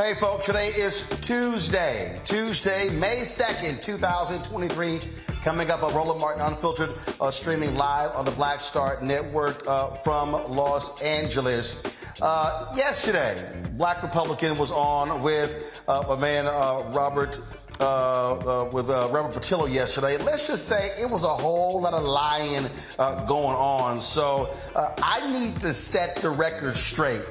Hey, folks, today is Tuesday, May 2nd, 2023. Coming up, a Roland Martin Unfiltered, streaming live on the Black Star Network from Los Angeles. Yesterday, Black Republican was on with a man, Robert Patillo yesterday. Let's just say it was a whole lot of lying going on. So I need to set the record straight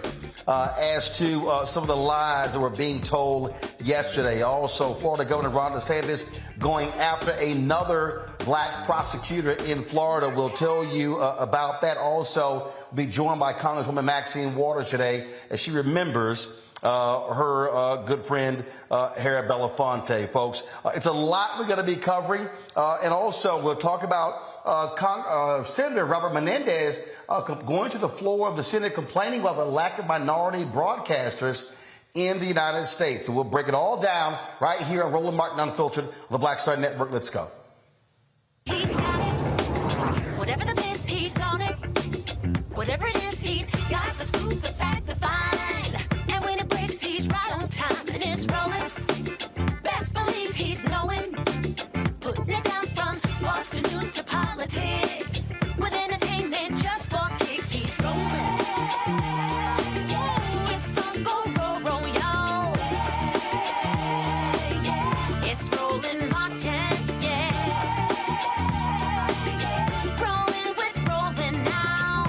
as to some of the lies that were being told yesterday. Also, Florida Governor Ron DeSantis going after another black prosecutor in Florida. We'll tell you about that. Also, be joined by Congresswoman Maxine today as she remembers her good friend, Harry Belafonte, folks. It's a lot we're going to be covering. And also, we'll talk about Senator Robert Menendez going to the floor of the Senate complaining about the lack of minority broadcasters in the United States. So we'll break it all down right here on Roland Martin Unfiltered on the Black Star Network. Let's go. He's got it. Whatever the miss, he's on it. Whatever it is, he's got the scoop, the fact, the find. And when it breaks, he's right on time and it's rolling. Best believe he's knowing. Putting it down from sports to news to politics. With entertainment just for kicks, he's rolling. It's on go, roll, y'all. It's Roland Martin, Rolling with Roland now.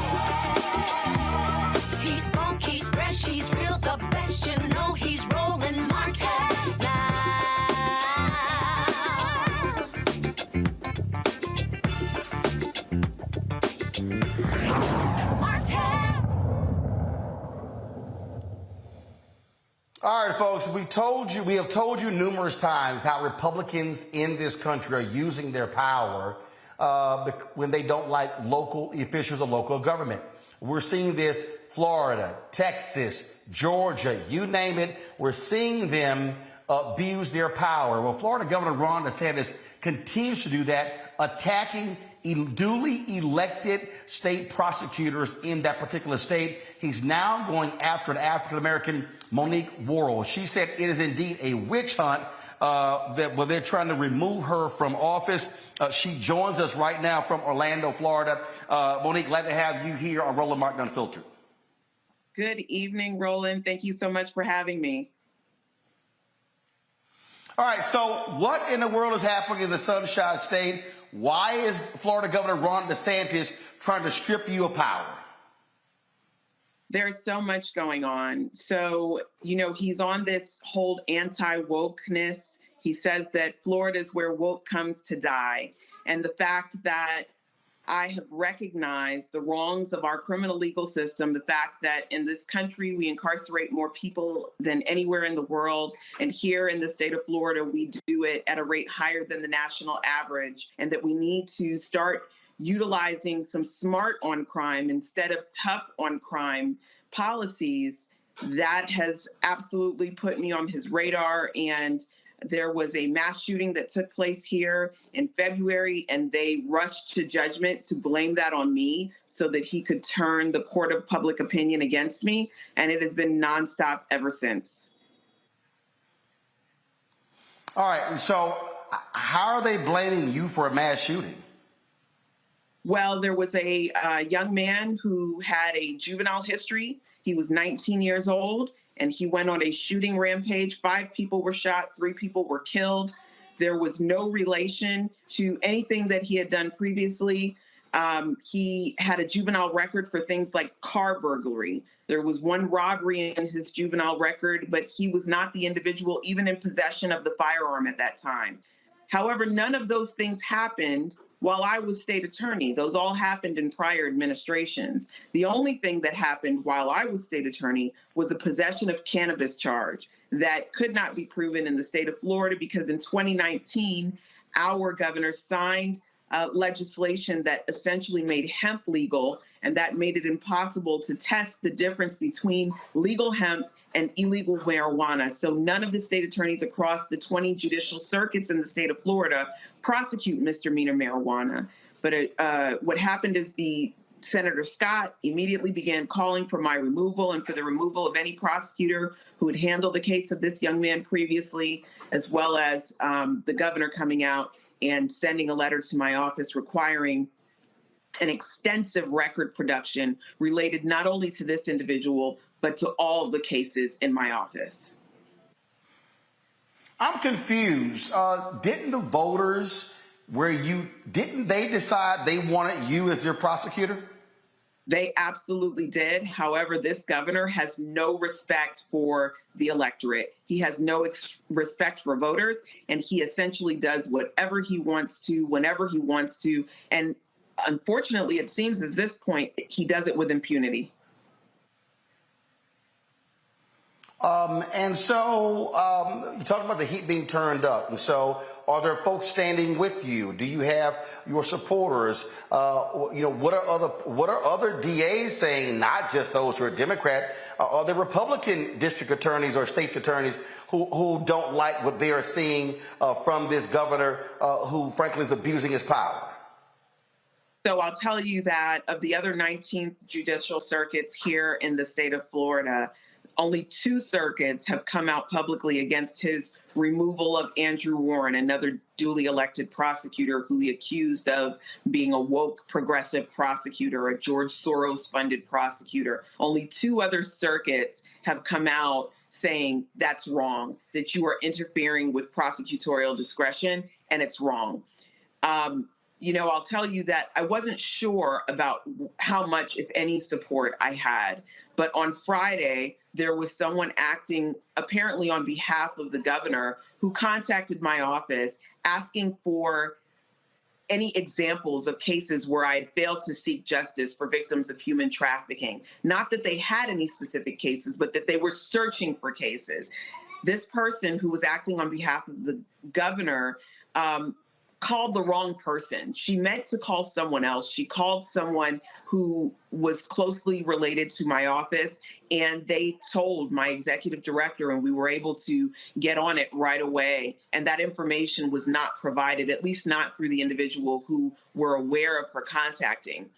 All right, folks, we have told you numerous times how Republicans in this country are using their power when they don't like local officials or local government. We're seeing this Florida, Texas, Georgia, you name it. We're seeing them abuse their power. Well, Florida Governor Ron DeSantis continues to do that, attacking duly elected state prosecutors in that particular state. He's now going after an African-American, Monique Worrell. She said it is indeed a witch hunt where they're trying to remove her from office. She joins us right now from Orlando, Florida. Monique, glad to have you here on Roland Martin Unfiltered. Good evening, Roland. Thank you so much for having me. All right, so what in the world is happening in the Sunshine State? Why is Florida Governor Ron DeSantis trying to strip you of power? There's so much going on. So, he's on this whole anti-wokeness. He says that Florida is where woke comes to die. And the fact that I have recognized the wrongs of our criminal legal system, the fact that in this country we incarcerate more people than anywhere in the world, and here in the state of Florida we do it at a rate higher than the national average, and that we need to start utilizing some smart on crime instead of tough on crime policies. That has absolutely put me on his radar. And there was a mass shooting that took place here in February, and they rushed to judgment to blame that on me so that he could turn the court of public opinion against me. And it has been nonstop ever since. All right. So how are they blaming you for a mass shooting? Well, there was a young man who had a juvenile history. He was 19 years old, and he went on a shooting rampage. 5 people were shot, 3 people were killed. There was no relation to anything that he had done previously. He had a juvenile record for things like car burglary. There was 1 robbery in his juvenile record, but he was not the individual even in possession of the firearm at that time. However, none of those things happened while I was state attorney. Those all happened in prior administrations. The only thing that happened while I was state attorney was a possession of cannabis charge that could not be proven in the state of Florida because in 2019, our governor signed legislation that essentially made hemp legal, and that made it impossible to test the difference between legal hemp and illegal marijuana. So none of the state attorneys across the 20 judicial circuits in the state of Florida prosecute misdemeanor marijuana. But what happened is Senator Scott immediately began calling for my removal and for the removal of any prosecutor who had handled the case of this young man previously, as well as the governor coming out and sending a letter to my office requiring an extensive record production related not only to this individual, but to all of the cases in my office. I'm confused. Didn't the voters didn't they decide they wanted you as their prosecutor? They absolutely did. However, this governor has no respect for the electorate. He has no respect for voters, and he essentially does whatever he wants to, whenever he wants to. And unfortunately, it seems at this point, he does it with impunity. And so you talked about the heat being turned up. And so are there folks standing with you? Do you have your supporters? What are other DAs saying, not just those who are Democrat? Are there Republican district attorneys or state's attorneys who don't like what they are seeing from this governor who, frankly, is abusing his power? So I'll tell you that of the other 19 judicial circuits here in the state of Florida, only 2 circuits have come out publicly against his removal of Andrew Warren, another duly elected prosecutor who he accused of being a woke progressive prosecutor, a George Soros-funded prosecutor. Only 2 other circuits have come out saying that's wrong, that you are interfering with prosecutorial discretion, and it's wrong. I'll tell you that I wasn't sure about how much, if any, support I had. But on Friday, there was someone acting apparently on behalf of the governor who contacted my office asking for any examples of cases where I had failed to seek justice for victims of human trafficking. Not that they had any specific cases, but that they were searching for cases. This person who was acting on behalf of the governor called the wrong person. She meant to call someone else. She called someone who was closely related to my office, and they told my executive director, and we were able to get on it right away. And that information was not provided, at least not through the individual who were aware of her contacting.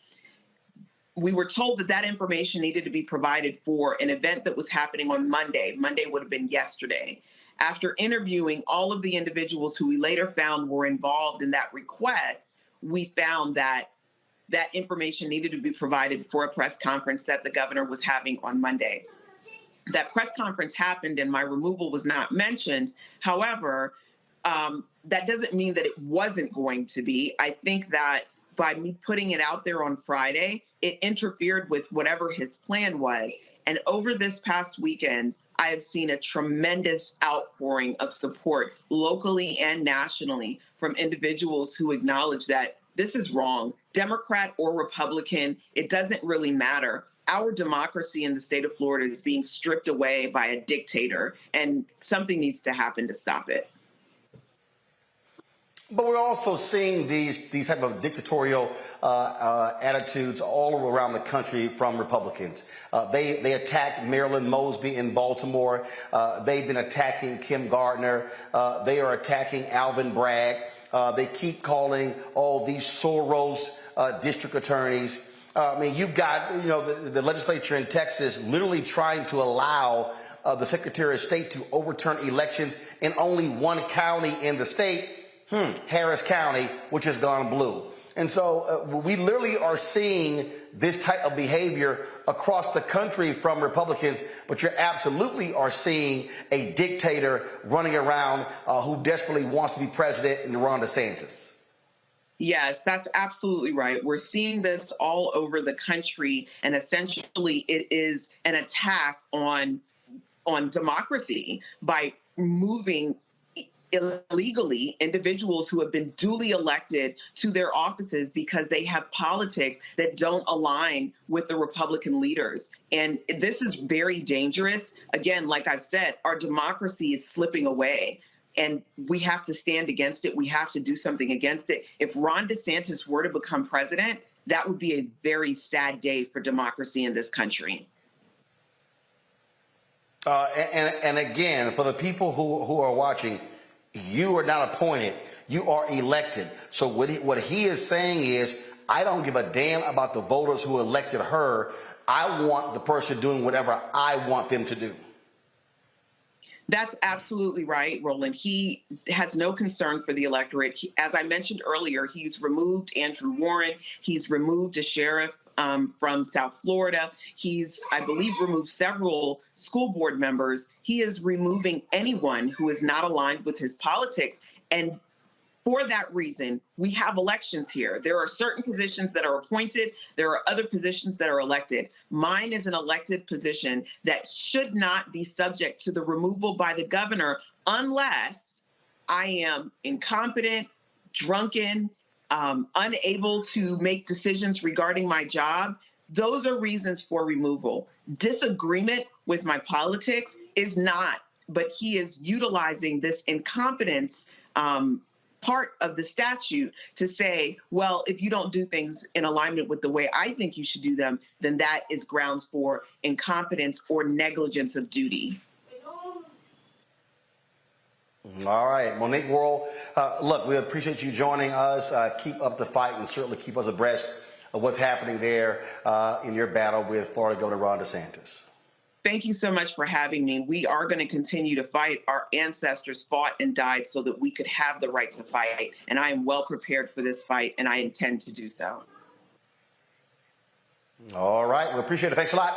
We were told that that information needed to be provided for an event that was happening on Monday. Monday would have been yesterday. After interviewing all of the individuals who we later found were involved in that request, we found that that information needed to be provided for a press conference that the governor was having on Monday. That press conference happened and my removal was not mentioned. However, that doesn't mean that it wasn't going to be. I think that by me putting it out there on Friday, it interfered with whatever his plan was. And over this past weekend, I have seen a tremendous outpouring of support locally and nationally from individuals who acknowledge that this is wrong. Democrat or Republican, it doesn't really matter. Our democracy in the state of Florida is being stripped away by a dictator, and something needs to happen to stop it. But we're also seeing these type of dictatorial attitudes all around the country from Republicans. They attacked Marilyn Mosby in Baltimore. They've been attacking Kim Gardner. They are attacking Alvin Bragg. They keep calling all these Soros district attorneys. I mean, you've got, the legislature in Texas literally trying to allow the Secretary of State to overturn elections in only one county in the state, Harris County, which has gone blue. And so we literally are seeing this type of behavior across the country from Republicans, but you absolutely are seeing a dictator running around who desperately wants to be president in Ron DeSantis. Yes, that's absolutely right. We're seeing this all over the country, and essentially it is an attack on democracy by moving illegally individuals who have been duly elected to their offices because they have politics that don't align with the Republican leaders. And this is very dangerous. Again, like I've said, our democracy is slipping away. And we have to stand against it. We have to do something against it. If Ron DeSantis were to become president, that would be a very sad day for democracy in this country. And again, for the people who are watching, you are not appointed. You are elected. So what he is saying is, I don't give a damn about the voters who elected her. I want the person doing whatever I want them to do. That's absolutely right, Roland. He has no concern for the electorate. As I mentioned earlier, he's removed Andrew Warren. He's removed a sheriff from South Florida. He's, I believe, removed several school board members. He is removing anyone who is not aligned with his politics. And for that reason, we have elections here. There are certain positions that are appointed. There are other positions that are elected. Mine is an elected position that should not be subject to the removal by the governor unless I am incompetent, drunken, unable to make decisions regarding my job. Those are reasons for removal. Disagreement with my politics is not, but he is utilizing this incompetence part of the statute to say, well, if you don't do things in alignment with the way I think you should do them, then that is grounds for incompetence or negligence of duty. All right, Monique Worrell, look, we appreciate you joining us. Keep up the fight and certainly keep us abreast of what's happening there in your battle with Florida Governor Ron DeSantis. Thank you so much for having me. We are going to continue to fight. Our ancestors fought and died so that we could have the right to fight. And I am well prepared for this fight, and I intend to do so. All right. We appreciate it. Thanks a lot.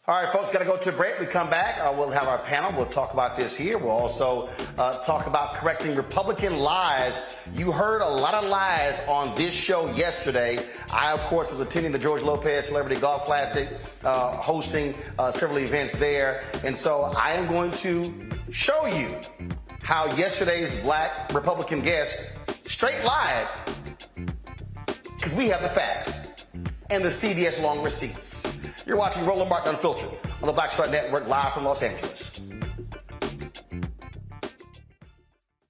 All right, folks, got to go to a break. We come back. We'll have our panel. We'll talk about this here. We'll also talk about correcting Republican lies. You heard a lot of lies on this show yesterday. I, of course, was attending the George Lopez Celebrity Golf Classic, hosting several events there. And so I am going to show you how yesterday's black Republican guest straight lied, because we have the facts and the CVS long receipts. You're watching Roland Martin Unfiltered on the Black Star Network, live from Los Angeles.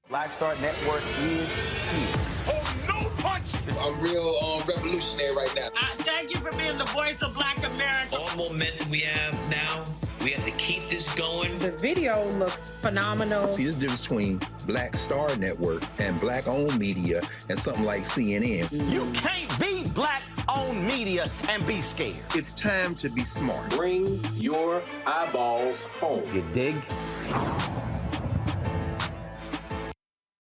Black Star Network is here. Oh, no punch! I'm real revolutionary right now. Thank you for being the voice of Black America. All momentum we have now, we have to keep this going. The video looks phenomenal. See, this difference between Black Star Network and black-owned media and something like CNN. You can't be black-owned media and be scared. It's time to be smart. Bring your eyeballs home. You dig?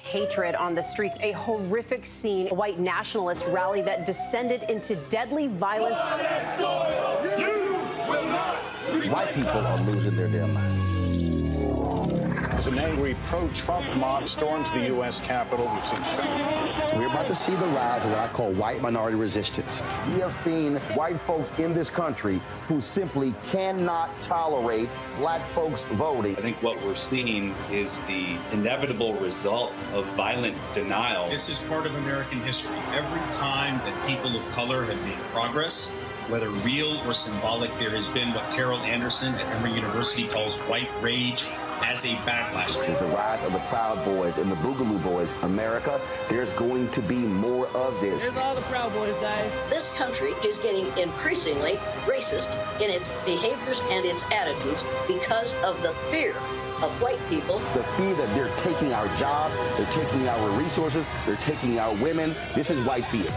Hatred on the streets, a horrific scene, a white nationalist rally that descended into deadly violence. White people are losing their damn minds. As an angry pro-Trump mob storms the U.S. Capitol, we've seen shootings. We're about to see the rise of what I call white minority resistance. We have seen white folks in this country who simply cannot tolerate black folks voting. I think what we're seeing is the inevitable result of violent denial. This is part of American history. Every time that people of color have made progress, whether real or symbolic, there has been what Carol Anderson at Emory University calls white rage as a backlash. This is the rise of the Proud Boys and the Boogaloo Boys. America, there's going to be more of this. Here's all the Proud Boys, guys. This country is getting increasingly racist in its behaviors and its attitudes because of the fear of white people. The fear that they're taking our jobs, they're taking our resources, they're taking our women. This is white fear.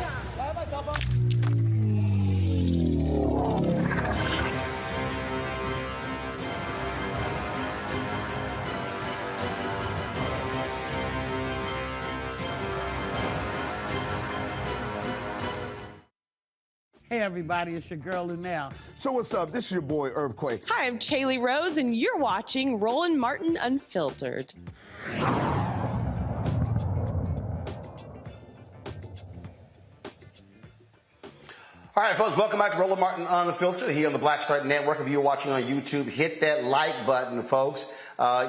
Hey, everybody, it's your girl, Lunel. So what's up? This is your boy, Earthquake. Hi, I'm Chaley Rose, and you're watching Roland Martin Unfiltered. All right, folks, welcome back to Roland Martin Unfiltered here on the Black Star Network. If you're watching on YouTube, hit that like button, folks.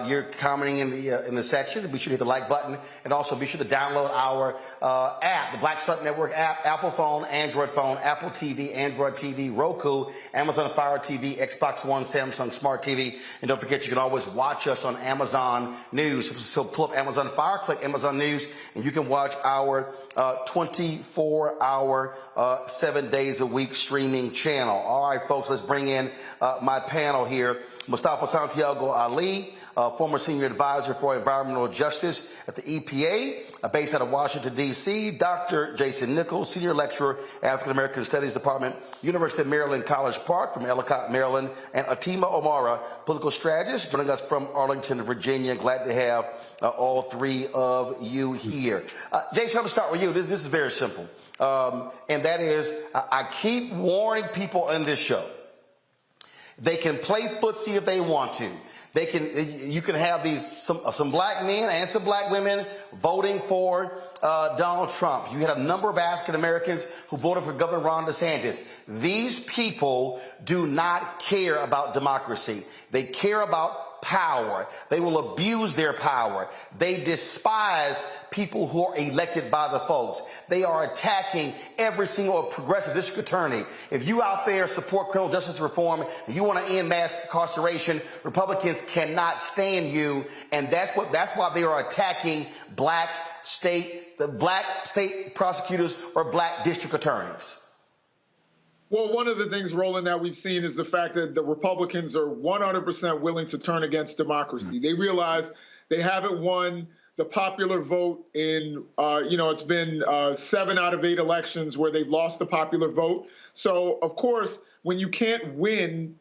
You're commenting in the section. Be sure to hit the like button, and also be sure to download our app, the Black Star Network app, Apple phone, Android phone, Apple TV, Android TV, Roku, Amazon Fire TV, Xbox One, Samsung Smart TV, and don't forget you can always watch us on Amazon News. So pull up Amazon Fire, click Amazon News, and you can watch our 24-hour, 7 days a week streaming channel. All right, folks, let's bring in my panel here. Mustafa Santiago Ali, former senior advisor for environmental justice at the EPA, based out of Washington, D.C. Dr. Jason Nichols, senior lecturer, African American Studies Department, University of Maryland, College Park from Ellicott, Maryland, and Atima Omara, political strategist, joining us from Arlington, Virginia. Glad to have all three of you here. Jason, I'm going to start with you. This is very simple. And that is, I keep warning people in this show. They can play footsie if they want to. You can have some black men and some black women voting for Donald Trump. You had a number of African Americans who voted for Governor Ron DeSantis. These people do not care about democracy. They care about power. They will abuse their power. They despise people who are elected by the folks. They are attacking every single progressive district attorney. If you out there support criminal justice reform, if you want to end mass incarceration, Republicans cannot stand you, and that's why they are attacking black state prosecutors or black district attorneys. Well, one of the things, Roland, that we've seen is the fact that the Republicans are 100% willing to turn against democracy. They realize they haven't won the popular vote in, it's been 7 out of 8 elections where they've lost the popular vote. So, of course, when you can't win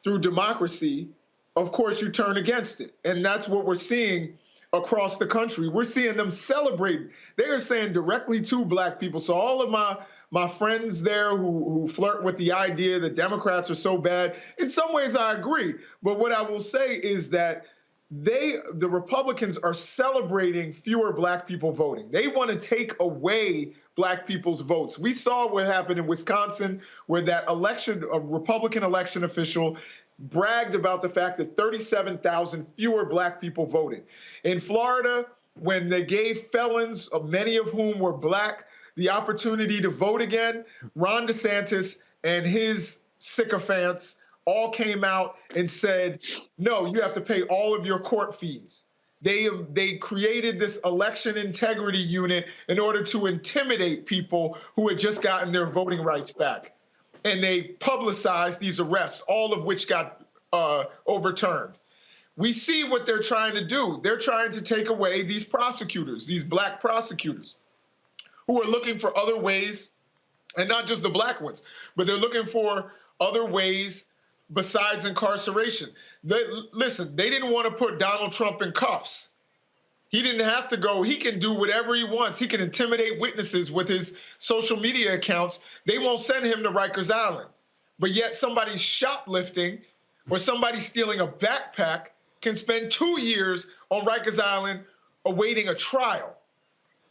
through democracy, of course you turn against it. And that's what we're seeing across the country. We're seeing them celebrating. They are saying directly to black people. So all of my friends there who flirt with the idea that Democrats are so bad, in some ways I agree. But what I will say is that the Republicans are celebrating fewer black people voting. They want to take away black people's votes. We saw what happened in Wisconsin, where that election, a Republican election official, bragged about the fact that 37,000 fewer black people voted. In Florida, when they gave felons, many of whom were black, the opportunity to vote again, Ron DeSantis and his sycophants all came out and said, no, you have to pay all of your court fees. They created this election integrity unit in order to intimidate people who had just gotten their voting rights back. And they publicized these arrests, all of which got overturned. We see what they're trying to do. They're trying to take away these prosecutors, these black prosecutors, who are looking for other ways, and not just the black ones, but they're looking for other ways besides incarceration. Listen, they didn't want to put Donald Trump in cuffs. He didn't have to go. He can do whatever he wants. He can intimidate witnesses with his social media accounts. They won't send him to Rikers Island. But yet somebody shoplifting or somebody stealing a backpack can spend 2 years on Rikers Island awaiting a trial.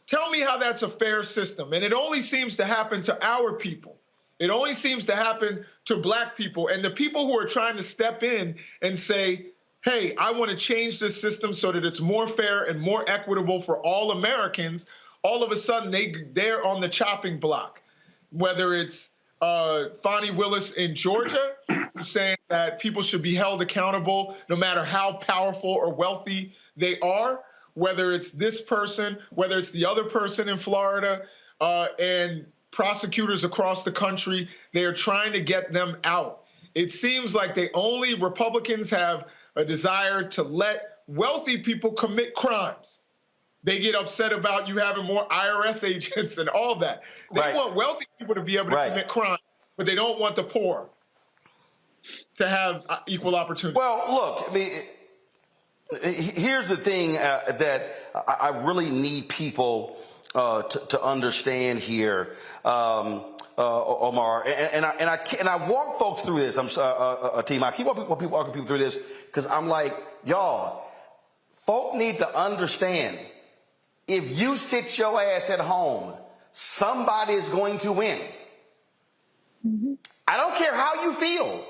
Tell me how that's a fair system. And it only seems to happen to our people. It only seems to happen to black people. And the people who are trying to step in and say, hey, I want to change this system so that it's more fair and more equitable for all Americans, all of a sudden they're on the chopping block. Whether it's Fani Willis in Georgia, saying that people should be held accountable no matter how powerful or wealthy they are, whether it's this person, whether it's the other person in Florida, and prosecutors across the country, they are trying to get them out. It seems like Republicans have a desire to let wealthy people commit crimes. They get upset about you having more IRS agents and all that. They want wealthy people to be able to commit crime, but they don't want the poor to have equal opportunity. Well, look, I mean, here's the thing that I really need people to understand here, Omar, and I walk folks through this. Team, I keep walking people through this because I'm like, y'all, folk need to understand. If you sit your ass at home, somebody is going to win. Mm-hmm. I don't care how you feel.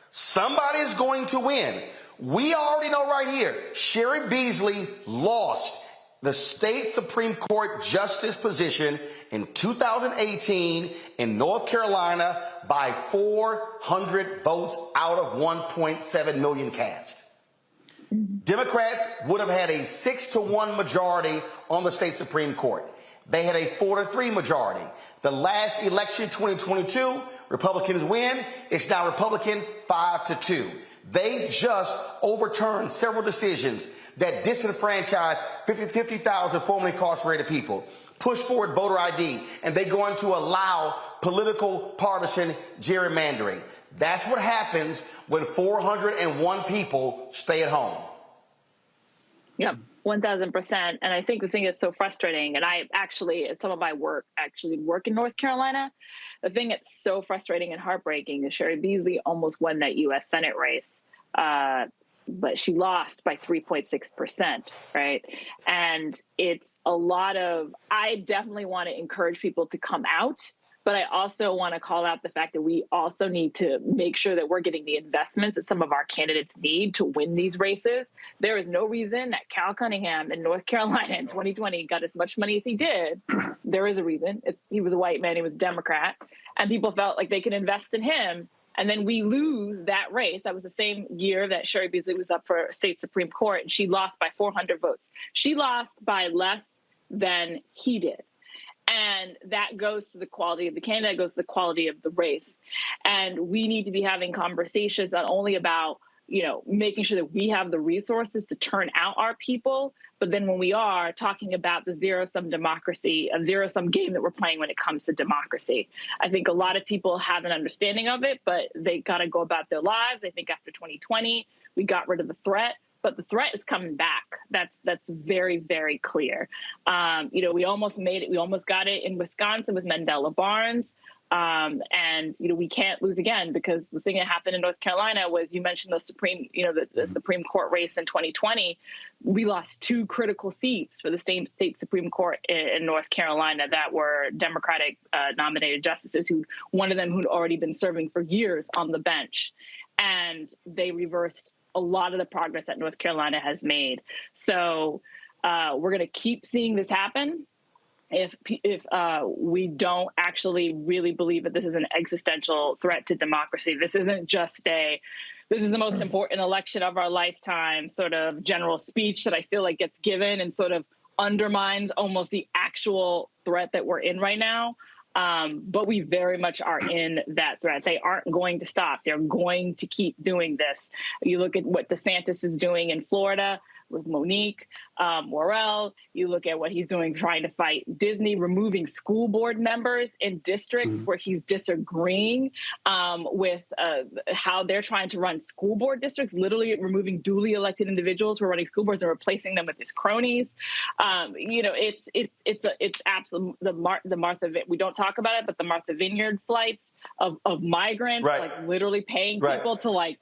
Somebody is going to win. We already know right here, Sherry Beasley lost the state Supreme Court justice position in 2018 in North Carolina by 400 votes out of 1.7 million cast. Democrats would have had a 6-1 majority on the state Supreme Court. They had a 4-3 majority. The last election, 2022, Republicans win. It's now Republican 5-2. They just overturned several decisions that disenfranchised 50,000 formerly incarcerated people, pushed forward voter ID, and they're going to allow political partisan gerrymandering. That's what happens when 401 people stay at home. Yep, 1,000%. And I think the thing that's so frustrating, and I actually, at some of my work, work in North Carolina, the thing that's so frustrating and heartbreaking is Sherry Beasley almost won that U.S. Senate race, but she lost by 3.6%, right? And it's a lot of, I definitely want to encourage people to come out, but I also want to call out the fact that we also need to make sure that we're getting the investments that some of our candidates need to win these races. There is no reason that Cal Cunningham in North Carolina in 2020 got as much money as he did. There is a reason. He was a white man. He was a Democrat. And people felt like they could invest in him. And then we lose that race. That was the same year that Sherry Beasley was up for state Supreme Court, and she lost by 400 votes. She lost by less than he did. And that goes to the quality of the candidate, goes to the quality of the race. And we need to be having conversations not only about, making sure that we have the resources to turn out our people, but then when we are talking about the zero-sum democracy, a zero-sum game that we're playing when it comes to democracy. I think a lot of people have an understanding of it, but they got to go about their lives. I think after 2020, we got rid of the threat. But the threat is coming back. That's very, very clear. We almost made it. We almost got it in Wisconsin with Mandela Barnes. And we can't lose again, because the thing that happened in North Carolina was, you mentioned the Supreme Court race in 2020. We lost 2 critical seats for the state Supreme Court in North Carolina that were Democratic nominated justices, one of them who'd already been serving for years on the bench. and they reversed a lot of the progress that North Carolina has made. So we're going to keep seeing this happen if we don't actually really believe that this is an existential threat to democracy. This isn't just this is the most important election of our lifetime sort of general speech that I feel like gets given and sort of undermines almost the actual threat that we're in right now. But we very much are in that threat. They aren't going to stop. They're going to keep doing this. You look at what DeSantis is doing in Florida with Monique Morell. You look at what he's doing trying to fight Disney, removing school board members in districts where he's disagreeing with how they're trying to run school board districts, literally removing duly elected individuals who are running school boards and replacing them with his cronies. It's absolute the Martha. We don't talk about it, but the Martha Vineyard flights of migrants, like literally paying people to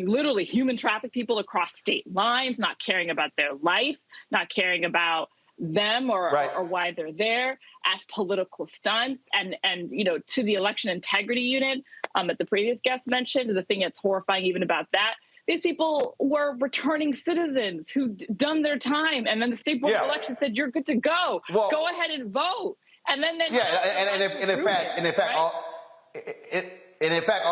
literally human traffic people across state lines, not caring about their life, not caring about them or why they're there, as political stunts. And to the election integrity unit that the previous guest mentioned, the thing that's horrifying even about that, these people were returning citizens who'd done their time, and then the state board of election said, "You're good to go. Go ahead and vote." And then in fact,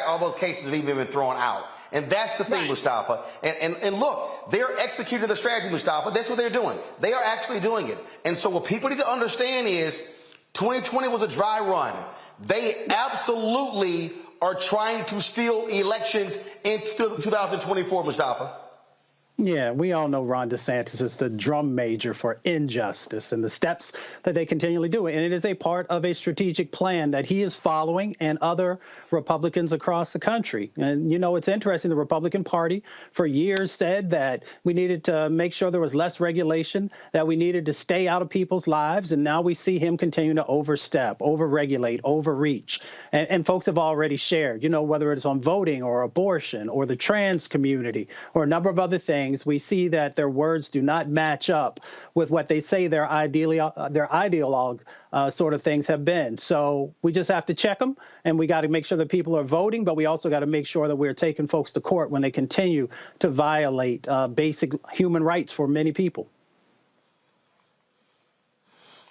all those cases have even been thrown out. And that's the thing, Mustafa. And look, they're executing the strategy, Mustafa. That's what they're doing. They are actually doing it. And so what people need to understand is 2020 was a dry run. They absolutely are trying to steal elections in 2024, Mustafa. Yeah, we all know Ron DeSantis is the drum major for injustice and the steps that they continually do. And it is a part of a strategic plan that he is following and other Republicans across the country. And, it's interesting. The Republican Party for years said that we needed to make sure there was less regulation, that we needed to stay out of people's lives. And now we see him continue to overstep, overregulate, overreach. And folks have already shared, whether it's on voting or abortion or the trans community or a number of other things. We see that their words do not match up with what they say their ideologue sort of things have been. So we just have to check them, and we got to make sure that people are voting, but we also got to make sure that we're taking folks to court when they continue to violate basic human rights for many people.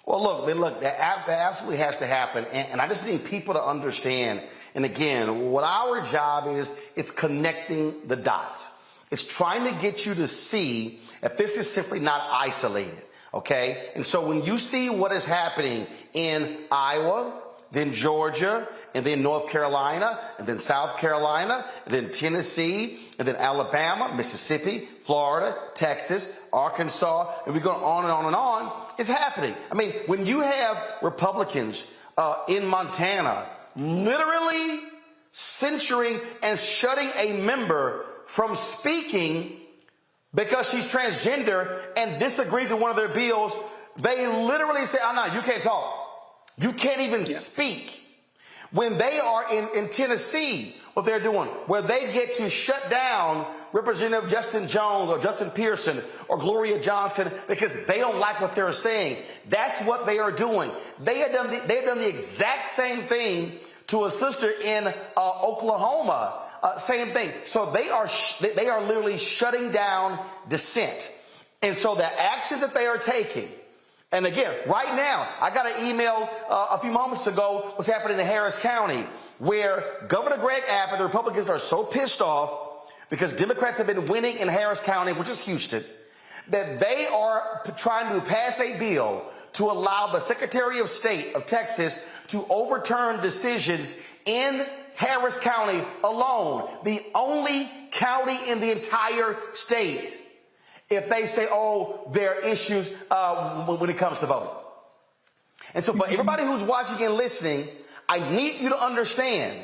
Well, look, that absolutely has to happen. And I just need people to understand. And again, what our job is, it's connecting the dots. It's trying to get you to see that this is simply not isolated, okay? And so when you see what is happening in Iowa, then Georgia, and then North Carolina, and then South Carolina, and then Tennessee, and then Alabama, Mississippi, Florida, Texas, Arkansas, and we go on and on and on, it's happening. I mean, when you have Republicans in Montana literally censoring and shutting a member from speaking because she's transgender and disagrees with one of their bills, they literally say, "Oh, no, you can't talk. You can't even speak." When they are in Tennessee, what they're doing, where they get to shut down Representative Justin Jones or Justin Pearson or Gloria Johnson because they don't like what they're saying. That's what they are doing. They have done the exact same thing to a sister in Oklahoma. Same thing. So they are literally shutting down dissent. And so the actions that they are taking, and again, right now, I got an email a few moments ago, what's happening in Harris County, where Governor Greg Abbott, the Republicans are so pissed off because Democrats have been winning in Harris County, which is Houston, that they are trying to pass a bill to allow the Secretary of State of Texas to overturn decisions in Harris County alone, the only county in the entire state, if they say, oh, there are issues when it comes to voting. And so for everybody who's watching and listening, I need you to understand,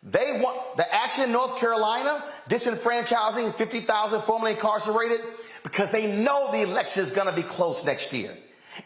they want the action in North Carolina, disenfranchising 50,000 formerly incarcerated, because they know the election is going to be close next year.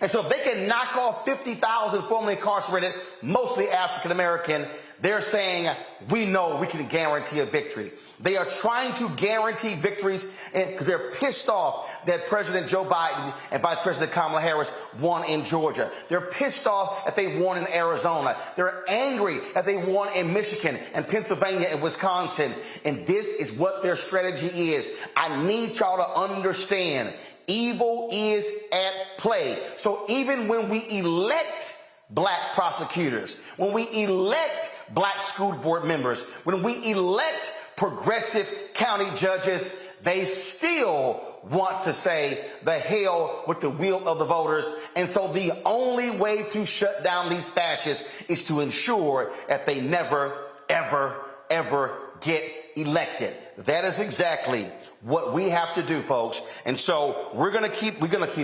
And so if they can knock off 50,000 formerly incarcerated, mostly African-American, they're saying, we know we can guarantee a victory. They are trying to guarantee victories because they're pissed off that President Joe Biden and Vice President Kamala Harris won in Georgia. They're pissed off that they won in Arizona. They're angry that they won in Michigan and Pennsylvania and Wisconsin. And this is what their strategy is. I need y'all to understand, evil is at play. So even when we elect black prosecutors, when we elect black school board members, when we elect progressive county judges, they still want to say the hell with the will of the voters. And so the only way to shut down these fascists is to ensure that they never, ever, ever get elected. That is exactly what we have to do, folks. And so we're gonna keep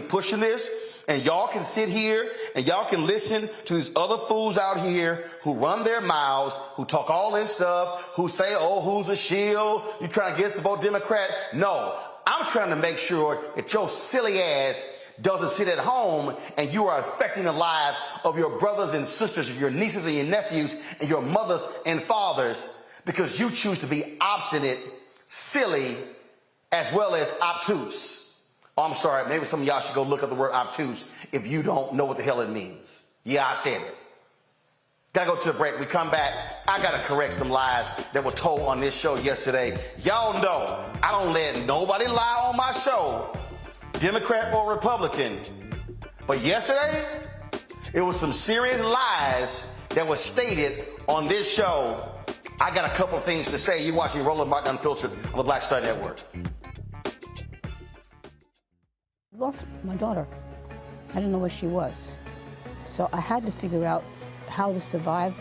pushing this, and y'all can sit here and y'all can listen to these other fools out here who run their mouths, who talk all this stuff, who say, oh, who's a shield? You trying to get us to vote Democrat? No, I'm trying to make sure that your silly ass doesn't sit at home and you are affecting the lives of your brothers and sisters, your nieces and your nephews, and your mothers and fathers, because you choose to be obstinate, silly, as well as obtuse. Oh, I'm sorry, maybe some of y'all should go look up the word obtuse if you don't know what the hell it means. Yeah, I said it. Gotta go to a break. We come back. I gotta correct some lies that were told on this show yesterday. Y'all know I don't let nobody lie on my show, Democrat or Republican. But yesterday, it was some serious lies that were stated on this show. I got a couple things to say. You're watching Roland Martin Unfiltered on the Black Star Network. Lost my daughter. I didn't know where she was. So I had to figure out how to survive,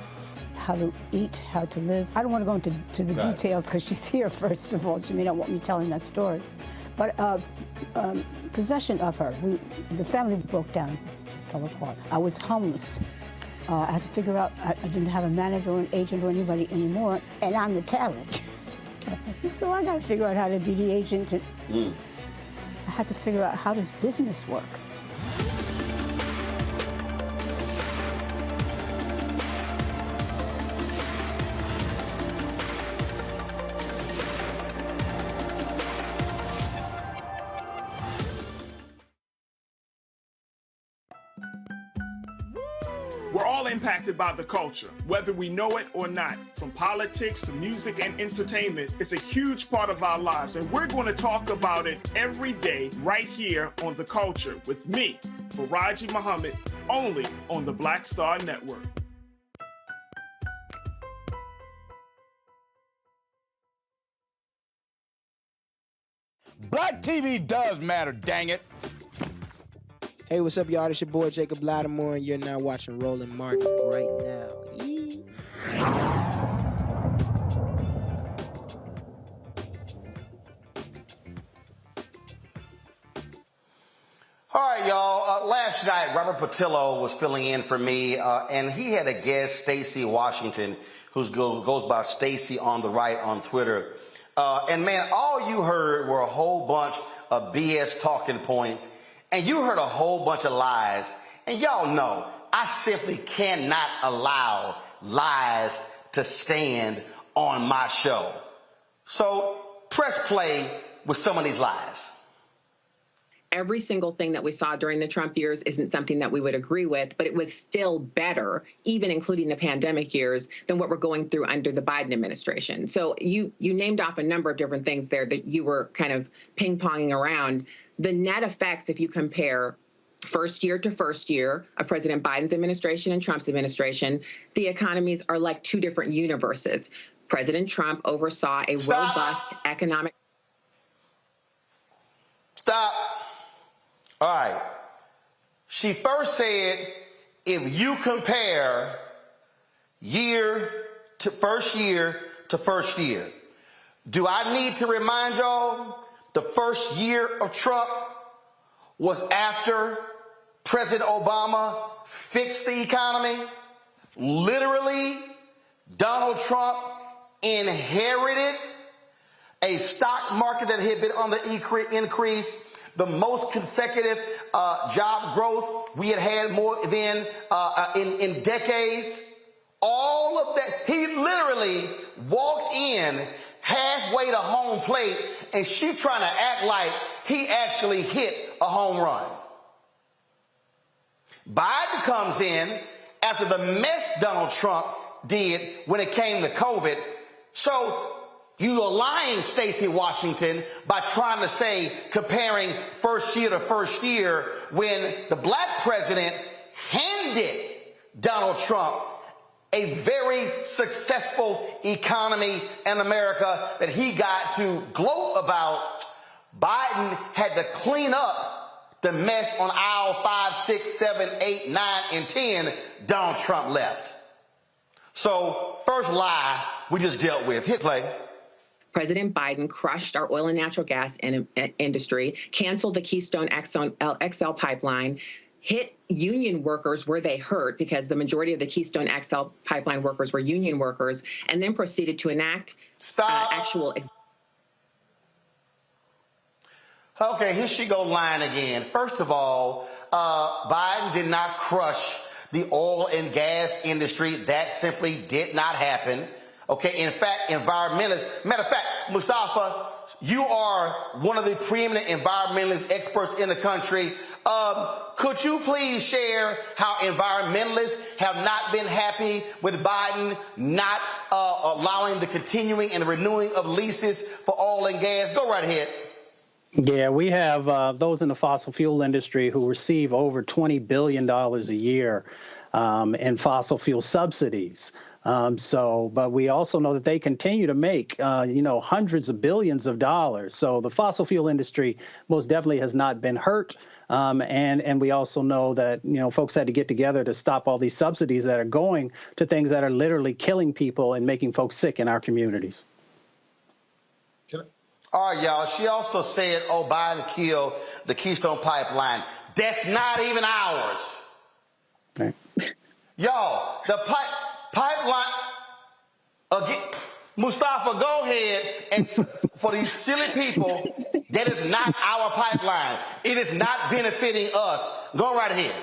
how to eat, how to live. I don't want to go into the details because she's here, first of all. She may not want me telling that story. But possession of her, the family broke down, fell apart. I was homeless. I had to figure out, I didn't have a manager or an agent or anybody anymore, and I'm the talent. So I got to figure out how to be the agent. I had to figure out, how does business work? We're all impacted by the culture, whether we know it or not. From politics to music and entertainment, it's a huge part of our lives, and we're going to talk about it every day right here on The Culture with me, Faraji Muhammad, only on the Black Star Network. Black TV does matter, dang it. Hey, what's up, y'all? It's your boy Jacob Lattimore, and you're now watching Roland Martin right now. Yee. All right, y'all. Last night, Robert Patillo was filling in for me, and he had a guest, Stacey Washington, who goes by Stacey on the right on Twitter. And man, all you heard were a whole bunch of BS talking points. And you heard a whole bunch of lies. And y'all know, I simply cannot allow lies to stand on my show. So press play with some of these lies. Every single thing that we saw during the Trump years isn't something that we would agree with, but it was still better, even including the pandemic years, than what we're going through under the Biden administration. So you named off a number of different things there that you were kind of ping-ponging around. The net effects, if you compare first year to first year of President Biden's administration and Trump's administration, the economies are like two different universes. President Trump oversaw a robust economic... Stop. All right. She first said, if you compare first year to first year, do I need to remind y'all the first year of Trump was after President Obama fixed the economy? Literally, Donald Trump inherited a stock market that had been on the increase, the most consecutive job growth we had more than in decades. All of that, he literally walked in halfway to home plate, and she trying to act like he actually hit a home run. Biden comes in after the mess Donald Trump did when it came to COVID. So you are lying, Stacey Washington, by trying to say comparing first year to first year when the black president handed Donald Trump a very successful economy in America that he got to gloat about. Biden had to clean up the mess on aisle 5, 6, 7, 8, 9, and 10 Donald Trump left. So first lie we just dealt with. Hit play. President Biden crushed our oil and natural gas industry, canceled the Keystone XL pipeline, hit union workers where they hurt because the majority of the Keystone XL pipeline workers were union workers, and then proceeded to enact actual. Okay, here she go lying again. First of all, Biden did not crush the oil and gas industry. That simply did not happen. Okay, in fact, environmentalists, matter of fact, Mustafa, you are one of the preeminent environmentalist experts in the country. Could you please share how environmentalists have not been happy with Biden not allowing the continuing and renewing of leases for oil and gas? Go right ahead. Yeah, we have those in the fossil fuel industry who receive over $20 billion a year in fossil fuel subsidies. But we also know that they continue to make, hundreds of billions of dollars. So the fossil fuel industry most definitely has not been hurt. And we also know that, folks had to get together to stop all these subsidies that are going to things that are literally killing people and making folks sick in our communities. All right, y'all. She also said, Biden killed the Keystone Pipeline. That's not even ours. Right. Y'all, the pipeline, again, Mustafa, go ahead and for these silly people, that is not our pipeline. It is not benefiting us. Go right ahead.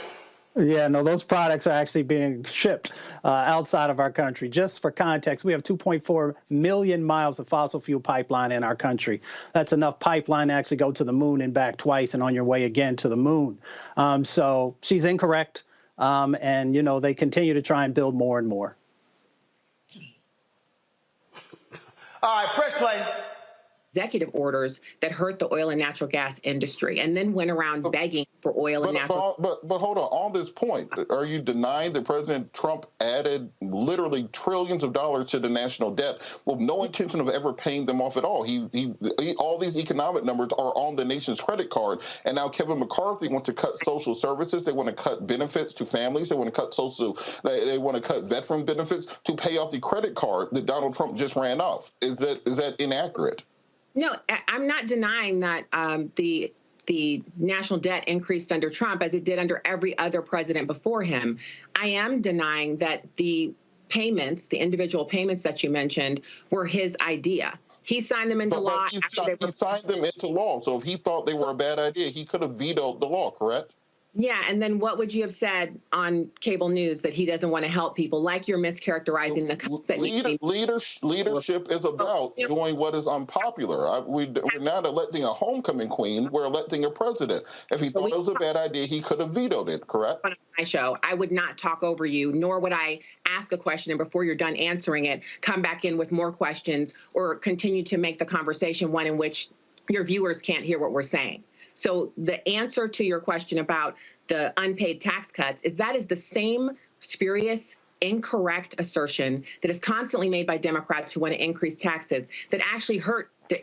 Yeah, no, those products are actually being shipped outside of our country. Just for context, we have 2.4 million miles of fossil fuel pipeline in our country. That's enough pipeline to actually go to the moon and back twice and on your way again to the moon. So she's incorrect. And, they continue to try and build more and more. All right, press play. Executive orders that hurt the oil and natural gas industry, and then went around begging for oil and natural. But hold on this point, are you denying that President Trump added literally trillions of dollars to the national debt with no intention of ever paying them off at all? He all these economic numbers are on the nation's credit card, and now Kevin McCarthy wants to cut social services. They want to cut benefits to families. They want to cut They want to cut veteran benefits to pay off the credit card that Donald Trump just ran off. Is that inaccurate? No, I'm not denying that the national debt increased under Trump as it did under every other president before him. I am denying that the payments, the individual payments that you mentioned, were his idea. He signed them into law. He signed them into law. So if he thought they were a bad idea, he could have vetoed the law, correct? Yeah, and then what would you have said on cable news that he doesn't want to help people, like you're mischaracterizing the cuts that leadership is about doing what is unpopular. We're not electing a homecoming queen. We're electing a president. If he thought it was a bad idea, he could have vetoed it, correct? On my show, I would not talk over you, nor would I ask a question and before you're done answering it, come back in with more questions or continue to make the conversation one in which your viewers can't hear what we're saying. So the answer to your question about the unpaid tax cuts is that is the same spurious, incorrect assertion that is constantly made by Democrats who want to increase taxes that actually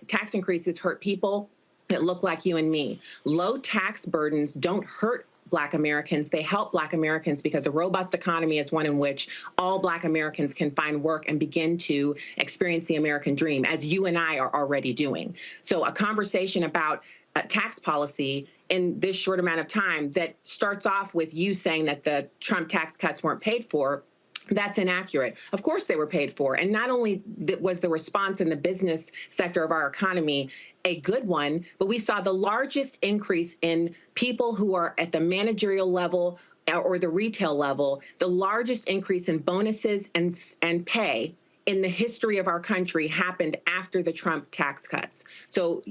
tax increases hurt people that look like you and me. Low tax burdens don't hurt Black Americans. They help Black Americans because a robust economy is one in which all Black Americans can find work and begin to experience the American dream, as you and I are already doing. So a conversation about tax policy in this short amount of time that starts off with you saying that the Trump tax cuts weren't paid for, that's inaccurate. Of course they were paid for. And not only was the response in the business sector of our economy a good one, but we saw the largest increase in people who are at the managerial level or the retail level, the largest increase in bonuses and pay in the history of our country happened after the Trump tax cuts. So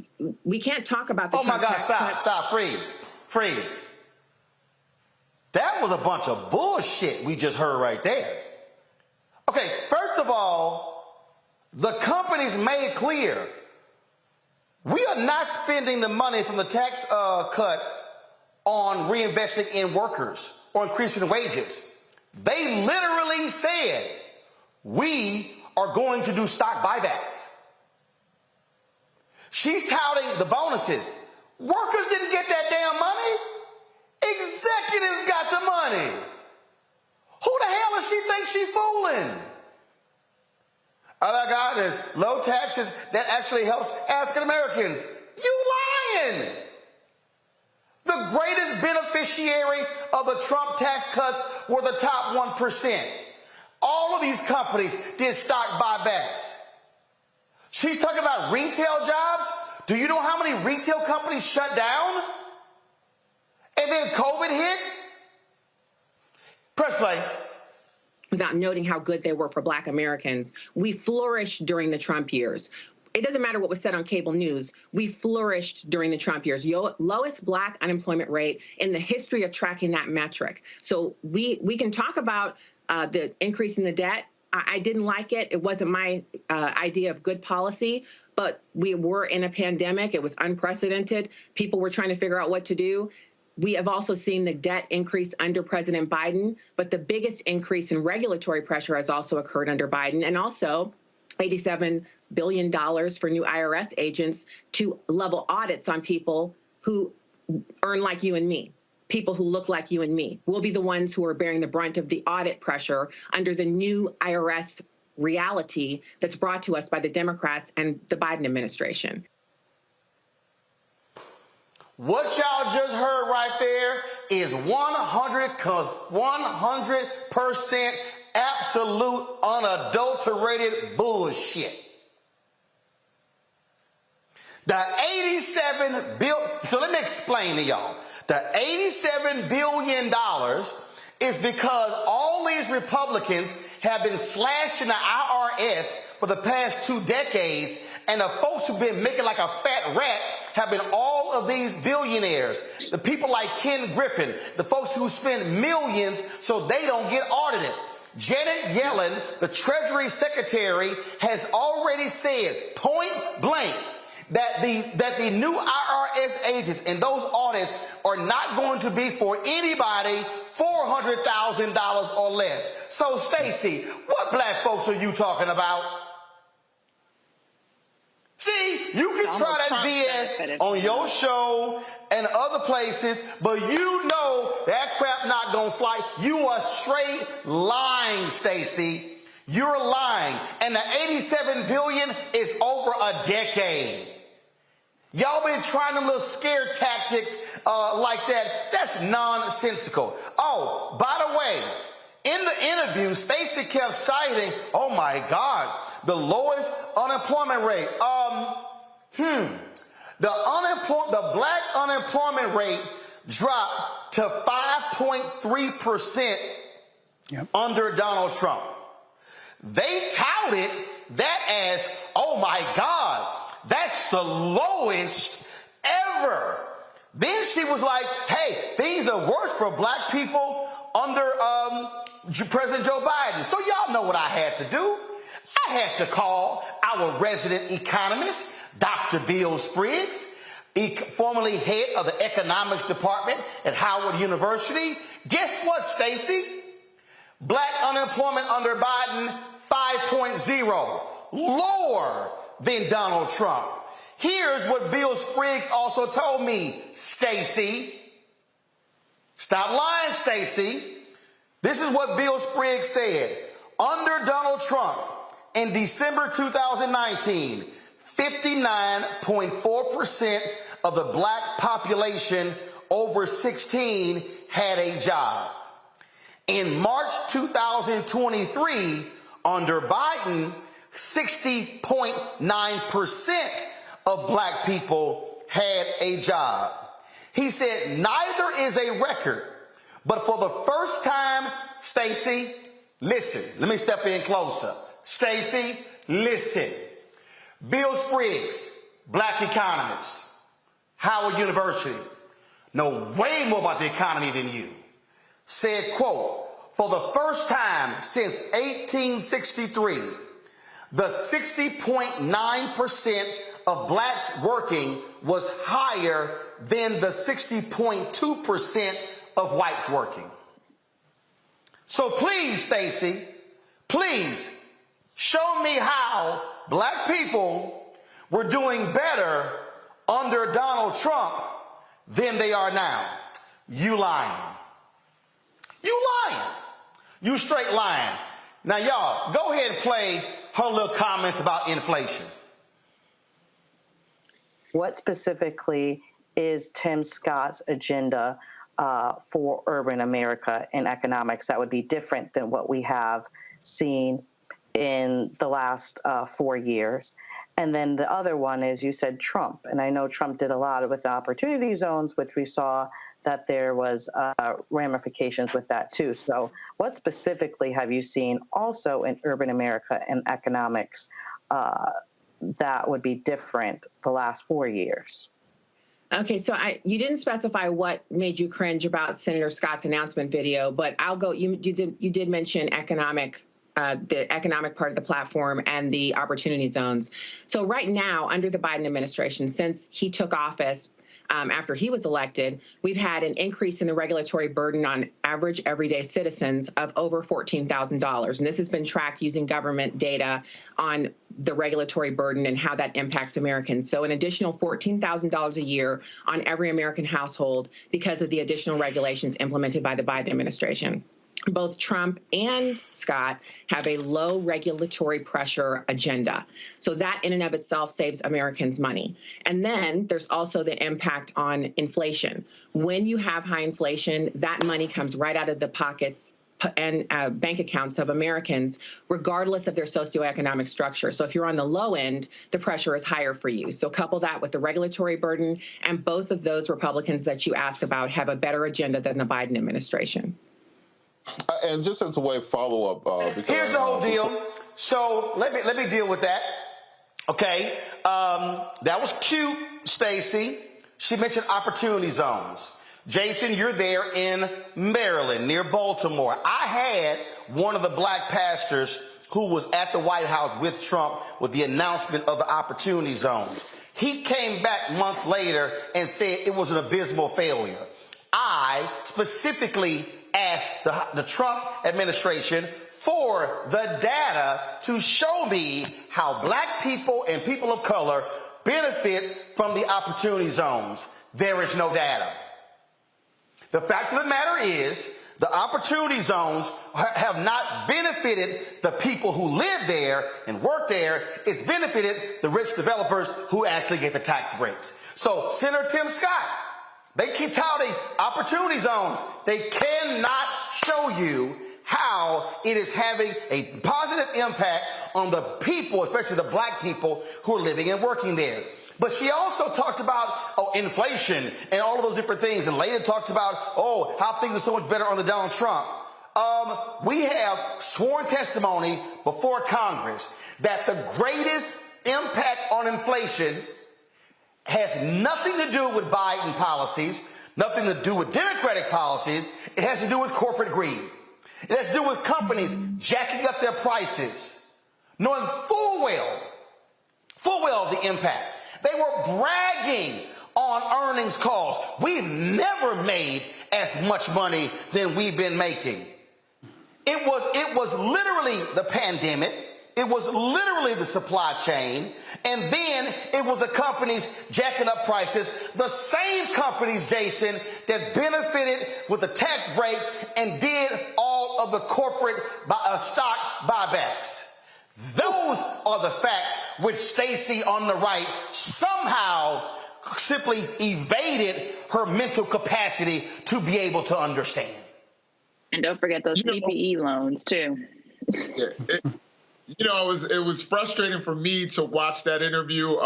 we can't talk about the Trump tax cuts. Stop, freeze. That was a bunch of bullshit we just heard right there. Okay, first of all, the companies made clear we are not spending the money from the tax cut on reinvesting in workers or increasing wages. They literally said, we are going to do stock buybacks. She's touting the bonuses. Workers didn't get that damn money. Executives got the money. Who the hell does she think she's fooling? Oh my God, there's low taxes that actually helps African Americans. You lying. The greatest beneficiary of the Trump tax cuts were the top 1%. All of these companies did stock buybacks. She's talking about retail jobs. Do you know how many retail companies shut down? And then COVID hit? Press play. Without noting how good they were for Black Americans. We flourished during the Trump years. It doesn't matter what was said on cable news. We flourished during the Trump years. Lowest Black unemployment rate in the history of tracking that metric. So we can talk about the increase in the debt. I didn't like it. It wasn't my idea of good policy, but we were in a pandemic. It was unprecedented. People were trying to figure out what to do. We have also seen the debt increase under President Biden, but the biggest increase in regulatory pressure has also occurred under Biden, and also $87 billion for new IRS agents to level audits on people who earn like you and me. People who look like you and me will be the ones who are bearing the brunt of the audit pressure under the new IRS reality that's brought to us by the Democrats and the Biden administration. What y'all just heard right there is 100% absolute unadulterated bullshit. The 87 billion, so let me explain to y'all. The $87 billion is because all these Republicans have been slashing the IRS for the past 2 decades, and the folks who've been making like a fat rat have been all of these billionaires. The people like Ken Griffin, the folks who spend millions so they don't get audited. Janet Yellen, the Treasury Secretary, has already said point blank that the new IRS agents and those audits are not going to be for anybody $400,000 or less. So, Stacey, what black folks are you talking about? See, you can try that BS on your show and other places, but you know that crap not gonna fly. You are straight lying, Stacey. You're lying. And the $87 billion is over a decade. Y'all been trying them little scare tactics like that. That's nonsensical. Oh, by the way, in the interview, Stacey kept citing, oh my God, the lowest unemployment rate. The black unemployment rate dropped to 5.3% under Donald Trump. They touted that as, oh my God, that's the lowest ever. Then she was like, hey, things are worse for black people under President Joe Biden. So y'all know what I had to do. I had to call our resident economist, Dr. Bill Spriggs, formerly head of the economics department at Howard University. Guess what, Stacey? Black unemployment under Biden, 5.0, lower than Donald Trump. Here's what Bill Spriggs also told me, Stacey. Stop lying, Stacey. This is what Bill Spriggs said. Under Donald Trump, in December 2019, 59.4% of the black population over 16 had a job. In March 2023, under Biden, 60.9% of black people had a job. He said, neither is a record, but for the first time, Stacey, listen, let me step in closer. Stacey, listen. Bill Spriggs, black economist, Howard University, know way more about the economy than you, said, quote, for the first time since 1863, the 60.9% of blacks working was higher than the 60.2% of whites working. So please, Stacey, please show me how black people were doing better under Donald Trump than they are now. You lying. You lying. You straight lying. Now, y'all, go ahead and play her little comments about inflation. What specifically is Tim Scott's agenda for urban America and economics that would be different than what we have seen in the last 4 years? And then the other one is, you said Trump, and I know Trump did a lot with the opportunity zones, which we saw that there was ramifications with that too. So what specifically have you seen also in urban America and economics that would be different the last 4 years? Okay, so you didn't specify what made you cringe about Senator Scott's announcement video, but I'll go. You did mention the economic part of the platform and the opportunity zones. So right now, under the Biden administration, since he took office after he was elected, we've had an increase in the regulatory burden on average everyday citizens of over $14,000. And this has been tracked using government data on the regulatory burden and how that impacts Americans. So an additional $14,000 a year on every American household because of the additional regulations implemented by the Biden administration. Both Trump and Scott have a low regulatory pressure agenda. So that in and of itself saves Americans money. And then there's also the impact on inflation. When you have high inflation, that money comes right out of the pockets and bank accounts of Americans, regardless of their socioeconomic structure. So if you're on the low end, the pressure is higher for you. So couple that with the regulatory burden, and both of those Republicans that you asked about have a better agenda than the Biden administration. And just as a way of follow-up, because here's the whole deal. So let me deal with that. Okay, that was cute, Stacey. She mentioned opportunity zones. Jason, you're there in Maryland, near Baltimore. I had one of the black pastors who was at the White House with Trump with the announcement of the opportunity zones. He came back months later and said it was an abysmal failure. I specifically asked the Trump administration for the data to show me how black people and people of color benefit from the opportunity zones. There is no data. The fact of the matter is the opportunity zones have not benefited the people who live there and work there. It's benefited the rich developers who actually get the tax breaks. So Senator Tim Scott, they keep touting opportunity zones. They cannot show you how it is having a positive impact on the people, especially the black people who are living and working there. But she also talked about inflation and all of those different things, and later talked about, how things are so much better under Donald Trump. We have sworn testimony before Congress that the greatest impact on inflation has nothing to do with Biden policies, nothing to do with Democratic policies. It has to do with corporate greed. It has to do with companies jacking up their prices, knowing full well the impact. They were bragging on earnings calls. We've never made as much money than we've been making. It was literally the pandemic. It was literally the supply chain. And then it was the companies jacking up prices. The same companies, Jason, that benefited with the tax breaks and did all of the corporate stock buybacks. Those are the facts which Stacey on the right somehow simply evaded her mental capacity to be able to understand. And don't forget those PPE loans too. Yeah, it was frustrating for me to watch that interview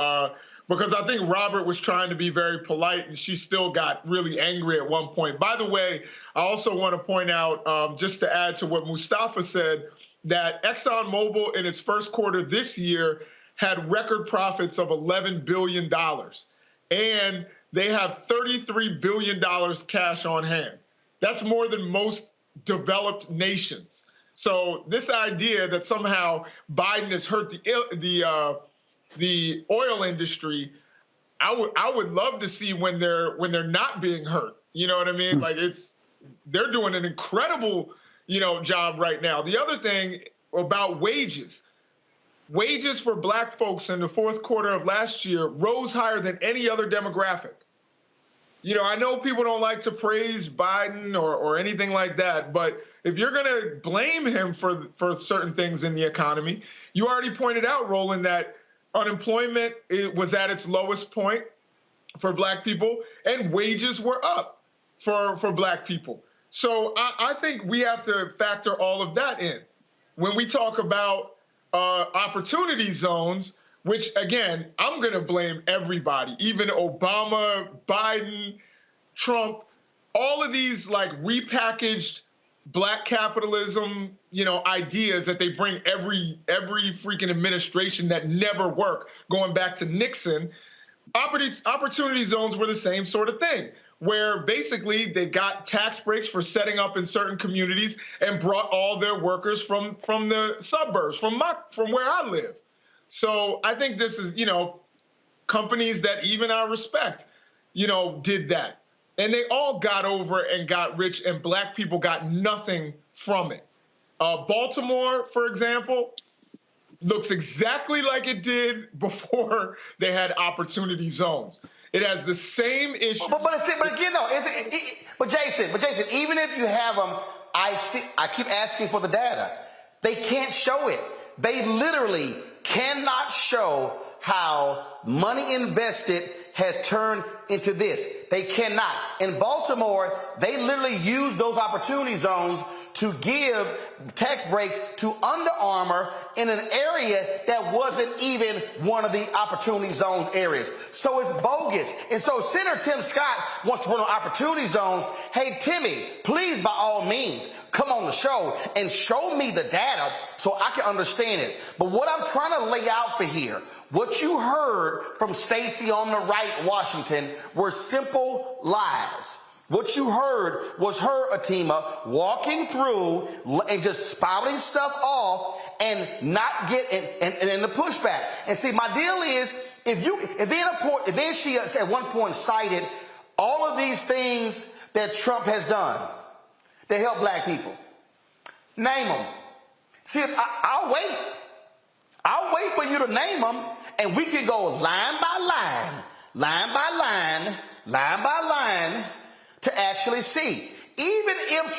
because I think Robert was trying to be very polite, and she still got really angry at one point. By the way, I also want to point out, just to add to what Mustafa said, that ExxonMobil in its first quarter this year had record profits of $11 billion. And they have $33 billion cash on hand. That's more than most developed nations. So this idea that somehow Biden has hurt the oil industry, I would love to see when they're not being hurt. You know what I mean? Like they're doing an incredible, job right now. The other thing about wages for black folks in the fourth quarter of last year rose higher than any other demographic. I know people don't like to praise Biden or anything like that, but if you're going to blame him for certain things in the economy, you already pointed out, Roland, that unemployment was at its lowest point for black people and wages were up for black people. So I think we have to factor all of that in. When we talk about opportunity zones, which, again, I'm going to blame everybody, even Obama, Biden, Trump, all of these like repackaged black capitalism, ideas that they bring every freaking administration that never work, going back to Nixon. Opportunity zones were the same sort of thing, where basically they got tax breaks for setting up in certain communities and brought all their workers from the suburbs, from where I live. So I think this is, companies that even I respect, did that. And they all got over and got rich, and black people got nothing from it. Baltimore, for example, looks exactly like it did before they had opportunity zones. It has the same issue. But Jason, even if you have them, I keep asking for the data. They can't show it. They literally cannot show how money invested has turned into this. They cannot. In Baltimore, they literally use those opportunity zones to give tax breaks to Under Armour in an area that wasn't even one of the opportunity zones areas. So it's bogus. And so Senator Tim Scott wants to run on opportunity zones. Hey, Timmy, please, by all means, come on the show and show me the data so I can understand it. But what I'm trying to lay out for here, what you heard from Stacey on the right, Washington, were simple lies. What you heard was her, Atima, walking through and just spouting stuff off and not getting and the pushback. And see, my deal is then she at one point cited all of these things that Trump has done to help black people. Name them. See, I'll wait. I'll wait for you to name them, and we can go line by line, line by line, line by line, to actually see. Even if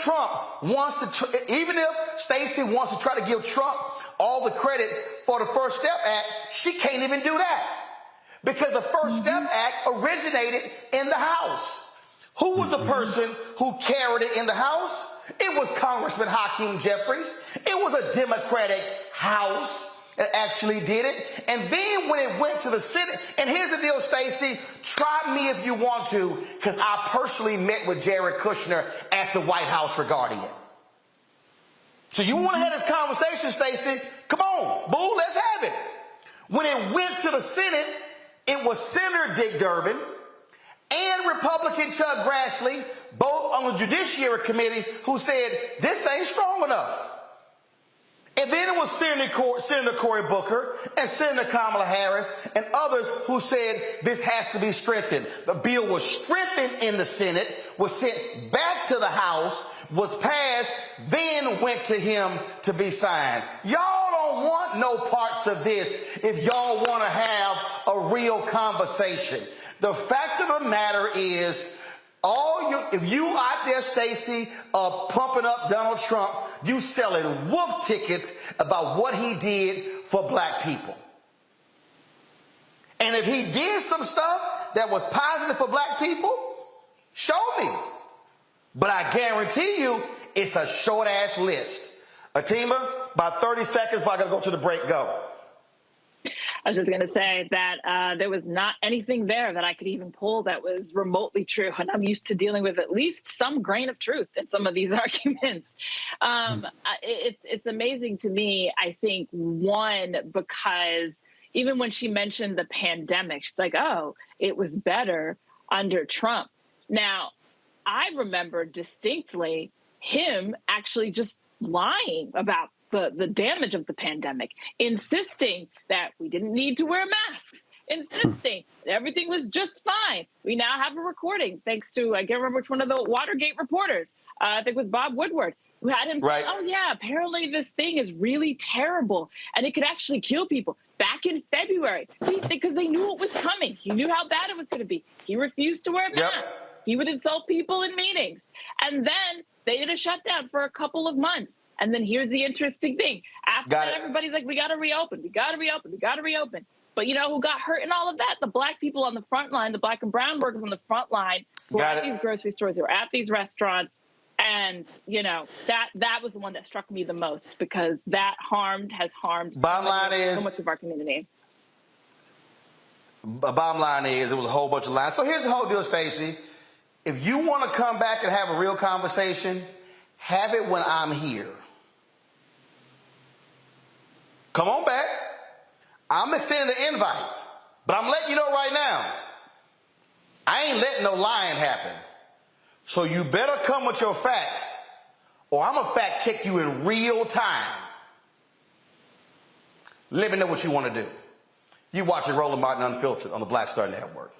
Stacey wants to try to give Trump all the credit for the First Step Act, she can't even do that. Because the First Step Act originated in the House. Who was the person who carried it in the House? It was Congressman Hakeem Jeffries. It was a Democratic House that actually did it. And then when it went to the Senate, and here's the deal, Stacey, try me if you want to, because I personally met with Jared Kushner at the White House regarding it. So you want to have this conversation, Stacey? Come on, boo, let's have it. When it went to the Senate, it was Senator Dick Durbin and Republican Chuck Grassley, both on the Judiciary Committee, who said, this ain't strong enough. And then it was Senator Cory Booker and Senator Kamala Harris and others who said this has to be strengthened. The bill was strengthened in the Senate, was sent back to the House, was passed, then went to him to be signed. Y'all don't want no parts of this if y'all want to have a real conversation. The fact of the matter is, if you out there, Stacey, pumping up Donald Trump, you selling wolf tickets about what he did for black people. And if he did some stuff that was positive for black people, show me. But I guarantee you, it's a short-ass list. Atima, about 30 seconds before I got to go to the break, go. I was just going to say that there was not anything there that I could even pull that was remotely true. And I'm used to dealing with at least some grain of truth in some of these arguments. It's amazing to me, I think, one, because even when she mentioned the pandemic, she's like, oh, it was better under Trump. Now, I remember distinctly him actually just lying about the damage of the pandemic, insisting that we didn't need to wear masks, insisting that everything was just fine. We now have a recording, thanks to, I can't remember which one of the Watergate reporters, I think it was Bob Woodward, who had him say, oh yeah, apparently this thing is really terrible and it could actually kill people. Back in February, because they knew it was coming. He knew how bad it was going to be. He refused to wear a mask. He would insult people in meetings. And then they did a shutdown for a couple of months. And then here's the interesting thing. After that, everybody's like, we got to reopen. We got to reopen. We got to reopen. But you know who got hurt in all of that? The black people on the front line, the black and brown workers on the front line who were at these grocery stores, who were at these restaurants. And, you know, that was the one that struck me the most, because that has harmed so much of our community. Bottom line is, there was a whole bunch of lies. So here's the whole deal, Stacey. If you want to come back and have a real conversation, have it when I'm here. Come on back. I'm extending the invite. But I'm letting you know right now, I ain't letting no lying happen. So you better come with your facts, or I'm going to fact check you in real time. Let me know what you want to do. You watching Roland Martin Unfiltered on the Black Star Network.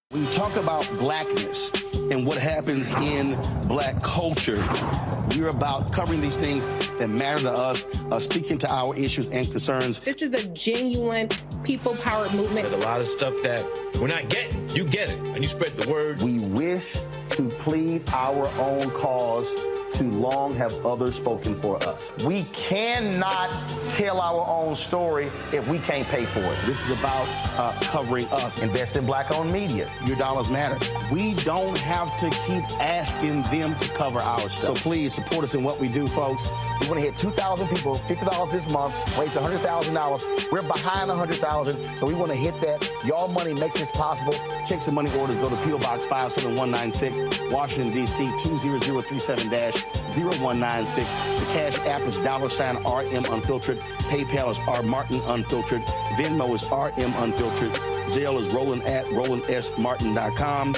When you talk about blackness and what happens in black culture, we're about covering these things that matter to us, speaking to our issues and concerns. This is a genuine people-powered movement. There's a lot of stuff that we're not getting. You get it, and you spread the word. We wish to plead our own cause. Too long have others spoken for us. We cannot tell our own story if we can't pay for it. This is about covering us. Invest in black-owned media. Your dollars matter. We don't have to keep asking them to cover our stuff. So please support us in what we do, folks. We want to hit 2,000 people, $50 this month, raise $100,000. We're behind 100,000, so we want to hit that. Y'all money makes this possible. Check some money orders. Go to P.O. Box 57196, Washington, D.C. 20037-0196. The Cash App is $RM Unfiltered. PayPal is R Martin Unfiltered. Venmo is RM Unfiltered. Zelle is Roland at RolandSMartin.com.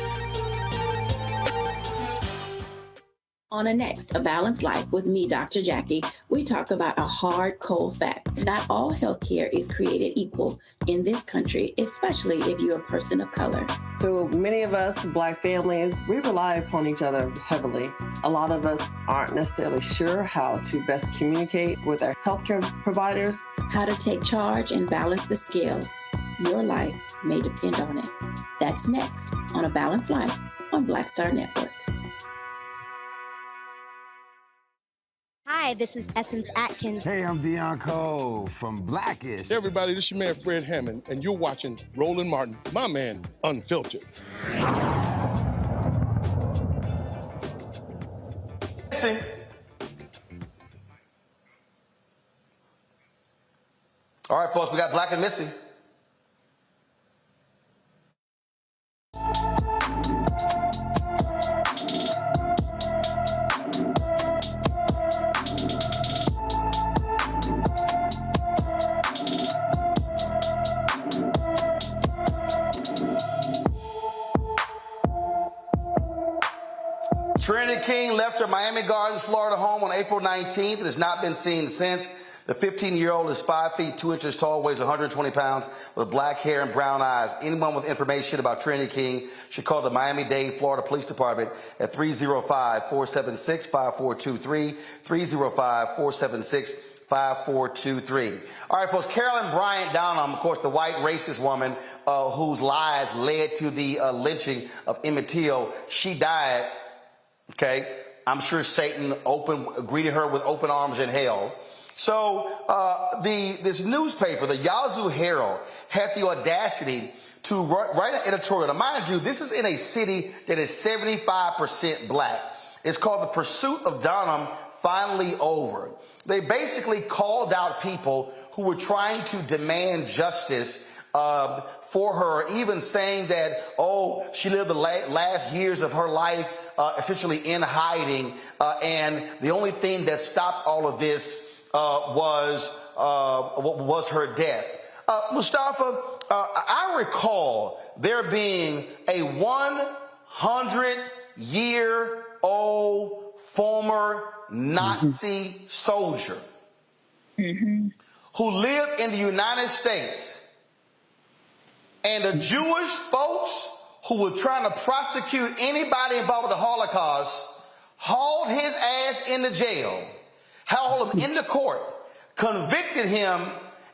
On a Next, A Balanced Life with me, Dr. Jackie, we talk about a hard, cold fact. Not all healthcare is created equal in this country, especially if you're a person of color. So many of us, Black families, we rely upon each other heavily. A lot of us aren't necessarily sure how to best communicate with our healthcare providers. How to take charge and balance the scales. Your life may depend on it. That's next on A Balanced Life on Black Star Network. Hi, this is Essence Atkins. Hey, I'm Deion Cole from Blackish. Hey, everybody, this is your man, Fred Hammond, and you're watching Roland Martin, my man, Unfiltered. See? All right, folks, we got Black and Missy. Trinity King left her Miami Gardens, Florida home on April 19th and has not been seen since. The 15-year-old is 5 feet 2 inches tall, weighs 120 pounds, with black hair and brown eyes. Anyone with information about Trinity King should call the Miami-Dade, Florida Police Department at 305-476-5423, 305-476-5423. All right, folks, Carolyn Bryant Donham, of course, the white racist woman whose lies led to the lynching of Emmett Till, she died. Okay, I'm sure Satan greeted her with open arms in hell. So this newspaper, the Yazoo Herald, had the audacity to write an editorial. Now, mind you, this is in a city that is 75% black. It's called The Pursuit of Donham Finally Over. They basically called out people who were trying to demand justice for her, even saying that, oh, she lived the last years of her life essentially in hiding, and the only thing that stopped all of this was her death. Mustafa, I recall there being a 100-year-old former Nazi soldier who lived in the United States, and the Jewish folks who were trying to prosecute anybody involved with the Holocaust hauled his ass into jail, hauled him into court, convicted him,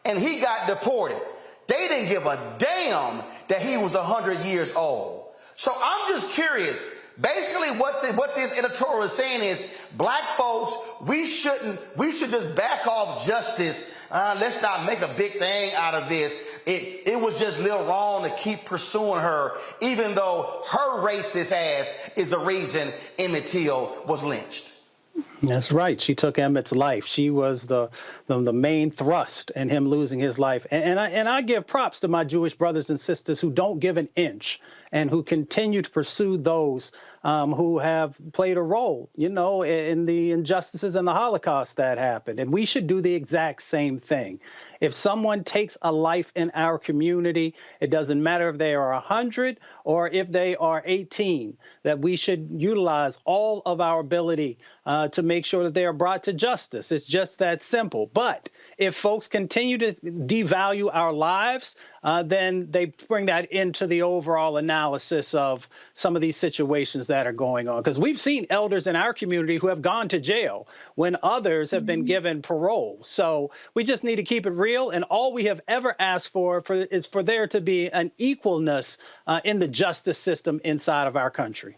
and he got deported. They didn't give a damn that he was 100 years old. So I'm just curious. Basically, what this editorial is saying is, black folks, we should just back off justice. Let's not make a big thing out of this. It was just a little wrong to keep pursuing her, even though her racist ass is the reason Emmett Till was lynched. That's right. She took Emmett's life. She was the main thrust in him losing his life. And I give props to my Jewish brothers and sisters who don't give an inch and who continue to pursue those who have played a role, in the injustices and the Holocaust that happened. And we should do the exact same thing. If someone takes a life in our community, it doesn't matter if they are 100 or if they are 18, that we should utilize all of our ability to make sure that they are brought to justice. It's just that simple. But if folks continue to devalue our lives, then they bring that into the overall analysis of some of these situations that are going on. Because we've seen elders in our community who have gone to jail when others have been given parole. So we just need to keep it real. And all we have ever asked for is for there to be an equalness in the justice system inside of our country.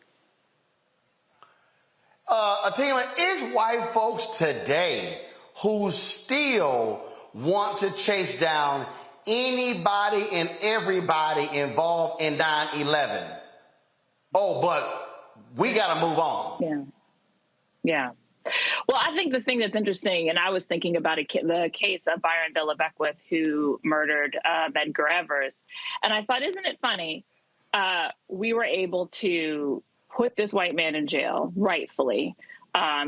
Atima, is white folks today who still want to chase down anybody and everybody involved in 9/11? Oh, but we got to move on. Yeah. Well, I think the thing that's interesting, and I was thinking about the case of Byron Della Beckwith, who murdered Medgar Evers. And I thought, isn't it funny? We were able to put this white man in jail, rightfully.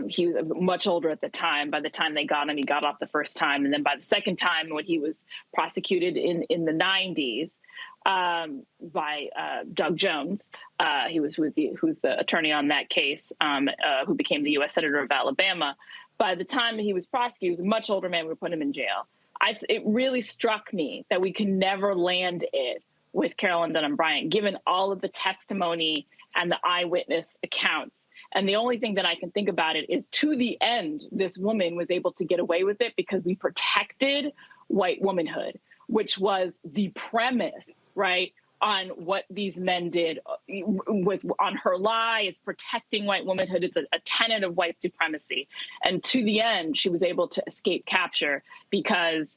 He was much older at the time. By the time they got him, he got off the first time. And then by the second time, when he was prosecuted in the 90s by Doug Jones, who's the attorney on that case, who became the U.S. Senator of Alabama. By the time he was prosecuted, he was a much older man. We put him in jail. It really struck me that we can never land it with Carolyn Donham Bryant, given all of the testimony and the eyewitness accounts. And the only thing that I can think about it is, to the end, this woman was able to get away with it because we protected white womanhood, which was the premise, right, on what these men did on her lie. It's protecting white womanhood. It's a tenet of white supremacy. And to the end, she was able to escape capture because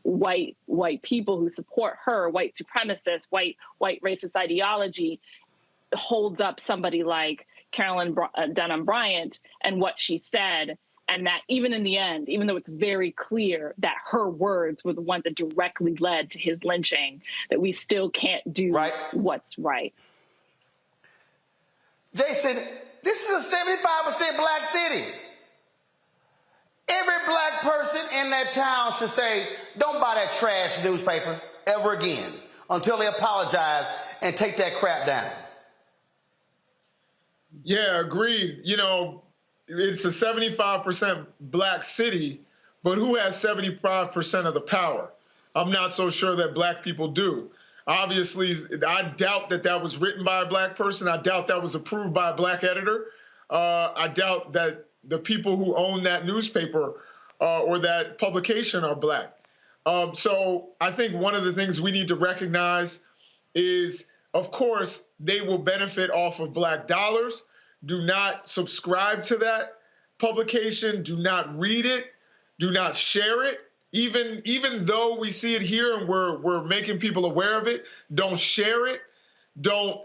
white people who support her, white supremacists, white racist ideology, holds up somebody like Carolyn Donham Bryant and what she said, and that even in the end, even though it's very clear that her words were the ones that directly led to his lynching, that we still can't do what's right. Jason, this is a 75% black city. Every black person in that town should say, don't buy that trash newspaper ever again until they apologize and take that crap down. Yeah, agreed. It's a 75% black city, but who has 75% of the power? I'm not so sure that black people do. Obviously, I doubt that was written by a black person. I doubt that was approved by a black editor. I doubt that the people who own that newspaper or that publication are black. So I think one of the things we need to recognize is, of course, they will benefit off of black dollars. Do not subscribe to that publication. Do not read it. Do not share it. Even though we see it here and we're making people aware of it, don't share it. Don't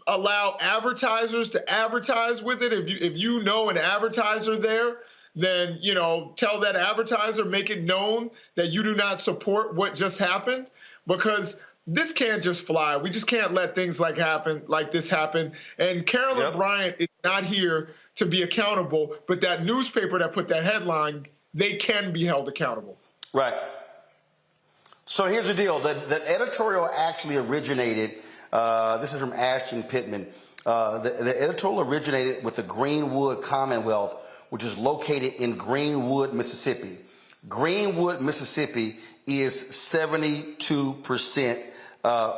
allow advertisers to advertise with it. If you know an advertiser there then, you know, tell that advertiser, make it known that you do not support what just happened, because this can't just fly. We just can't let things like this happen. And Carolyn Bryant is not here to be accountable, but that newspaper that put that headline, they can be held accountable. Right. So here's the deal. The editorial actually originated, this is from Ashton Pittman, the editorial originated with the Greenwood Commonwealth, which is located in Greenwood, Mississippi. Greenwood, Mississippi is 72%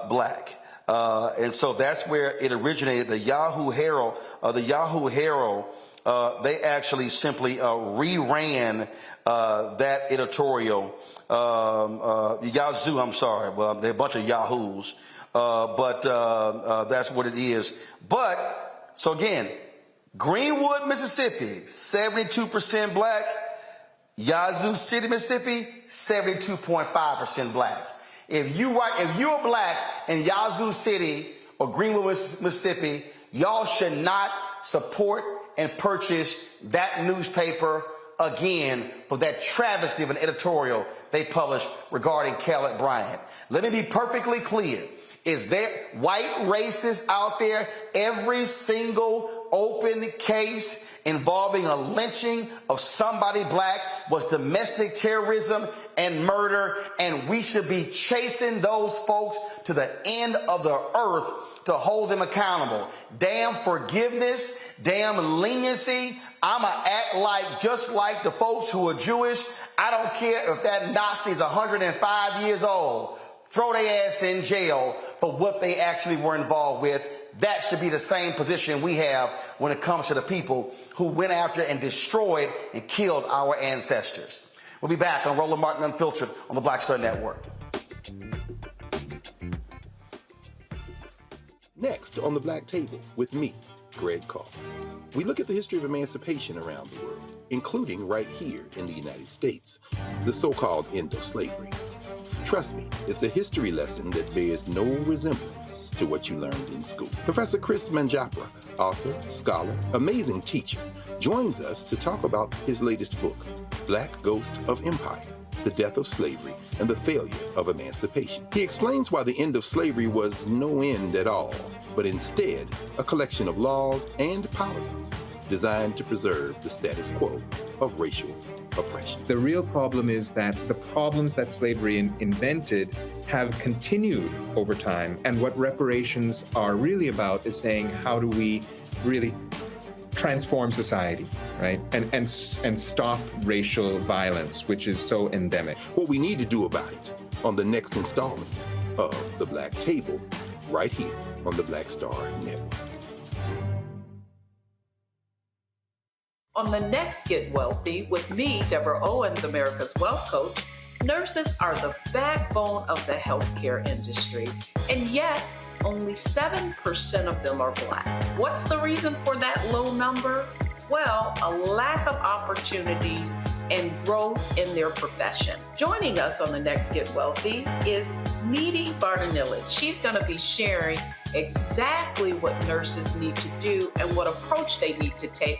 black. And so that's where it originated. The Yazoo Herald, they actually simply reran that editorial. Yazoo, I'm sorry. Well, they're a bunch of Yahoos. But that's what it is. But, so again, Greenwood, Mississippi, 72% black. Yazoo City, Mississippi, 72.5% black. If you're black in Yazoo City or Greenwood, Mississippi, y'all should not support and purchase that newspaper again for that travesty of an editorial they published regarding Carolyn Bryant. Let me be perfectly clear. Is there white racists out there? Every single open case involving a lynching of somebody black was domestic terrorism and murder, and we should be chasing those folks to the end of the earth to hold them accountable. Damn forgiveness, damn leniency. I'ma act like just like the folks who are Jewish. I don't care if that Nazi's 105 years old. Throw their ass in jail for what they actually were involved with. That should be the same position we have when it comes to the people who went after and destroyed and killed our ancestors. We'll be back on Roland Martin Unfiltered on the Black Star Network. Next on the Black Table with me, Greg Carr. We look at the history of emancipation around the world, including right here in the United States, the so-called end of slavery. Trust me, it's a history lesson that bears no resemblance to what you learned in school. Professor Chris Manjapra, author, scholar, amazing teacher, joins us to talk about his latest book, Black Ghost of Empire, The Death of Slavery and the Failure of Emancipation. He explains why the end of slavery was no end at all, but instead a collection of laws and policies designed to preserve the status quo of racial oppression. The real problem is that the problems that slavery invented have continued over time. And what reparations are really about is saying, how do we really transform society, right? And stop racial violence, which is so endemic. What we need to do about it on the next installment of The Black Table, right here on the Black Star Network. On the next Get Wealthy with me, Deborah Owens, America's Wealth Coach, nurses are the backbone of the healthcare industry, and yet only 7% of them are Black. What's the reason for that low number? Well, a lack of opportunities and growth in their profession. Joining us on the next Get Wealthy is Needy Bartonelli. She's going to be sharing exactly what nurses need to do and what approach they need to take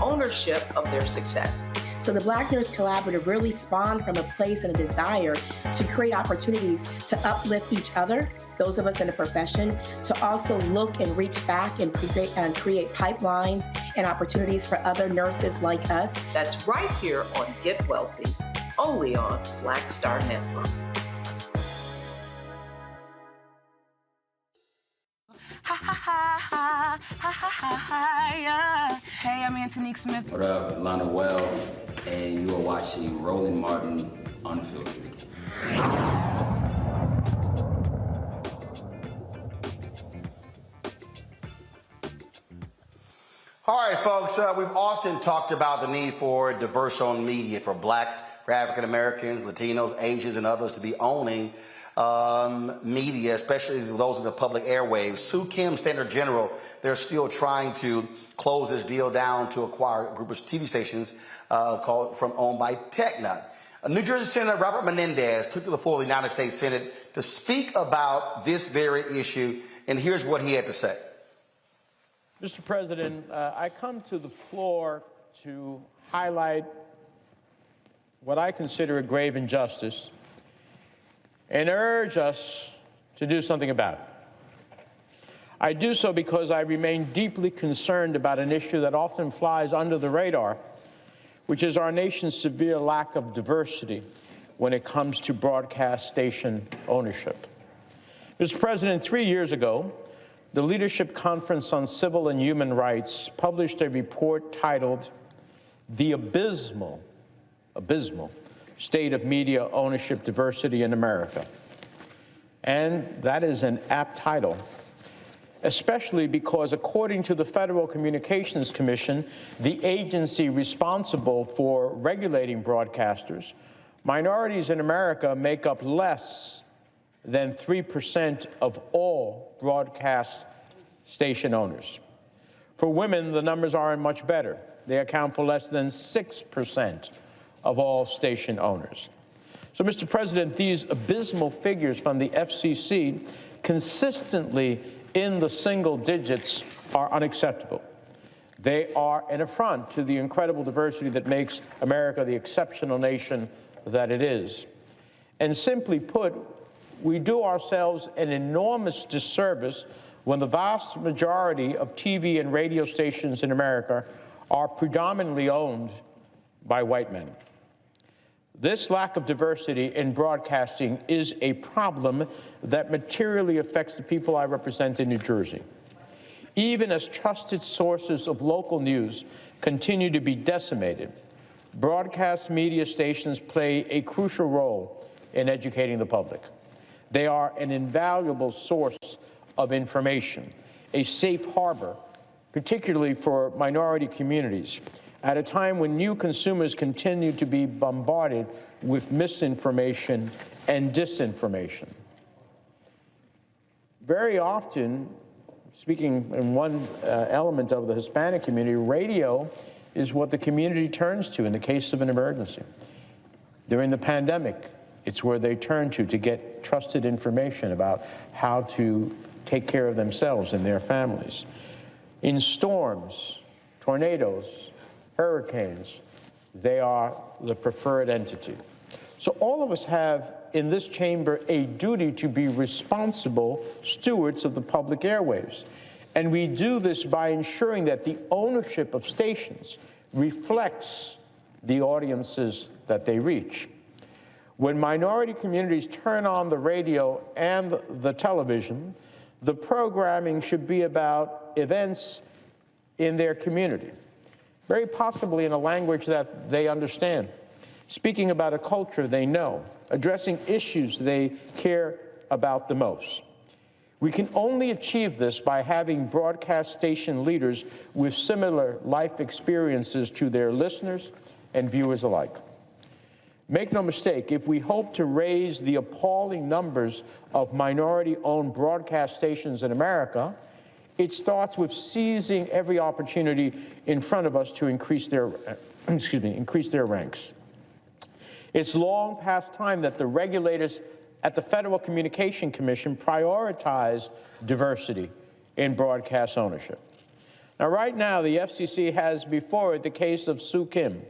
ownership of their success. So the Black Nurse Collaborative really spawned from a place and a desire to create opportunities to uplift each other, those of us in the profession, to also look and reach back and create pipelines and opportunities for other nurses like us. That's right here on Get Wealthy, only on Black Star Network. Ha ha ha ha ha ha ha ha yeah. Hey, I'm Antonique Smith. What up, Lana Well, and you are watching Roland Martin Unfiltered. All right, folks, we've often talked about the need for diverse-owned media for blacks, for African Americans, Latinos, Asians, and others to be owning media, especially those in the public airwaves. Sue Kim, Standard General, they're still trying to close this deal down to acquire a group of TV stations owned by Tegna. New Jersey Senator Robert Menendez took to the floor of the United States Senate to speak about this very issue, and here's what he had to say. Mr. President, I come to the floor to highlight what I consider a grave injustice and urge us to do something about it. I do so because I remain deeply concerned about an issue that often flies under the radar, which is our nation's severe lack of diversity when it comes to broadcast station ownership. Mr. President, 3 years ago, the Leadership Conference on Civil and Human Rights published a report titled "The Abysmal State of Media Ownership Diversity in America." And that is an apt title, especially because, according to the Federal Communications Commission, the agency responsible for regulating broadcasters, minorities in America make up less than 3% of all broadcast station owners. For women, the numbers aren't much better. They account for less than 6% of all station owners. So, Mr. President, these abysmal figures from the FCC, consistently in the single digits, are unacceptable. They are an affront to the incredible diversity that makes America the exceptional nation that it is. And simply put, we do ourselves an enormous disservice when the vast majority of TV and radio stations in America are predominantly owned by white men. This lack of diversity in broadcasting is a problem that materially affects the people I represent in New Jersey. Even as trusted sources of local news continue to be decimated, broadcast media stations play a crucial role in educating the public. They are an invaluable source of information, a safe harbor, particularly for minority communities, at a time when new consumers continue to be bombarded with misinformation and disinformation. Very often, speaking in one element of the Hispanic community, radio is what the community turns to in the case of an emergency. During the pandemic, it's where they turn to get trusted information about how to take care of themselves and their families. In storms, tornadoes, hurricanes, they are the preferred entity. So all of us have in this chamber a duty to be responsible stewards of the public airwaves. And we do this by ensuring that the ownership of stations reflects the audiences that they reach. When minority communities turn on the radio and the television, the programming should be about events in their community, very possibly in a language that they understand, speaking about a culture they know, addressing issues they care about the most. We can only achieve this by having broadcast station leaders with similar life experiences to their listeners and viewers alike. Make no mistake, if we hope to raise the appalling numbers of minority-owned broadcast stations in America, it starts with seizing every opportunity in front of us to increase their ranks. It's long past time that the regulators at the Federal Communication Commission prioritize diversity in broadcast ownership. Now, right now, the FCC has before it the case of Soo Kim,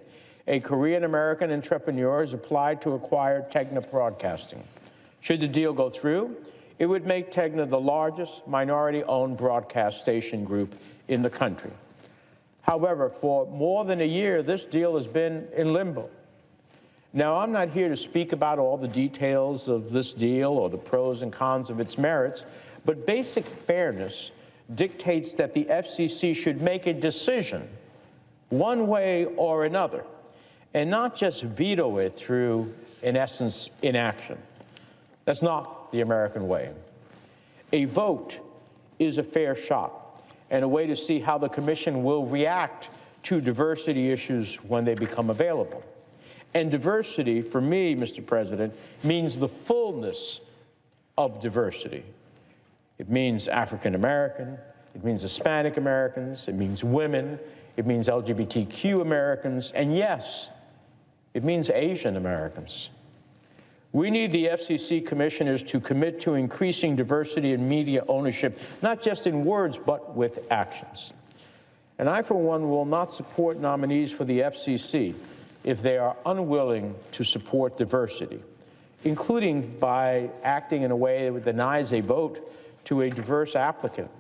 a Korean-American entrepreneur who has applied to acquire Tegna Broadcasting. Should the deal go through, it would make Tegna the largest minority-owned broadcast station group in the country. However, for more than a year, this deal has been in limbo. Now, I'm not here to speak about all the details of this deal or the pros and cons of its merits, but basic fairness dictates that the FCC should make a decision one way or another, and not just veto it through, in essence, inaction. That's not the American way. A vote is a fair shot and a way to see how the Commission will react to diversity issues when they become available. And diversity, for me, Mr. President, means the fullness of diversity. It means African American, it means Hispanic Americans, it means women, it means LGBTQ Americans, and yes, it means Asian Americans. We need the FCC commissioners to commit to increasing diversity in media ownership, not just in words, but with actions. And I, for one, will not support nominees for the FCC if they are unwilling to support diversity, including by acting in a way that denies a vote to a diverse applicant.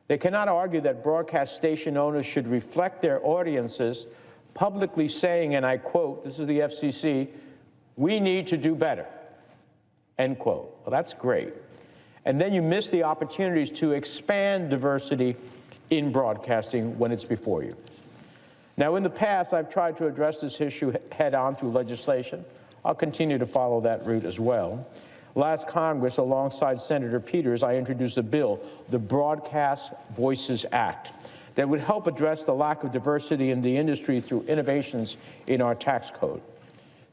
They cannot argue that broadcast station owners should reflect their audiences, publicly saying, and I quote, this is the FCC, "We need to do better," end quote. Well, that's great. And then you miss the opportunities to expand diversity in broadcasting when it's before you. Now, in the past, I've tried to address this issue head-on through legislation. I'll continue to follow that route as well. Last Congress, alongside Senator Peters, I introduced a bill, the Broadcast Voices Act, that would help address the lack of diversity in the industry through innovations in our tax code.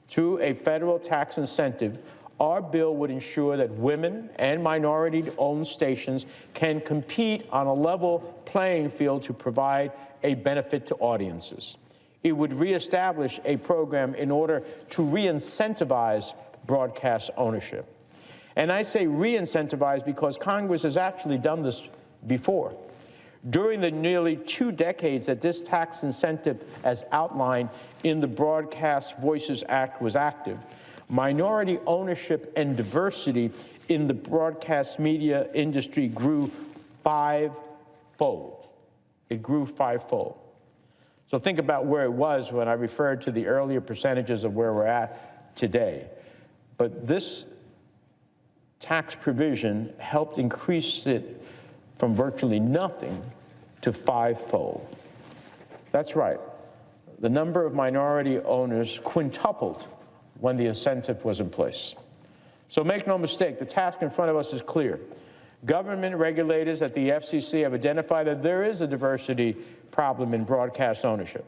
Through a federal tax incentive, our bill would ensure that women and minority-owned stations can compete on a level playing field to provide a benefit to audiences. It would reestablish a program in order to re-incentivize broadcast ownership. And I say re-incentivize because Congress has actually done this before. During the nearly 2 decades that this tax incentive, as outlined in the Broadcast Voices Act, was active, minority ownership and diversity in the broadcast media industry grew 5-fold. It grew 5-fold. So think about where it was when I referred to the earlier percentages of where we're at today. But this tax provision helped increase it from virtually nothing to 5-fold. That's right. The number of minority owners quintupled when the incentive was in place. So make no mistake, the task in front of us is clear. Government regulators at the FCC have identified that there is a diversity problem in broadcast ownership.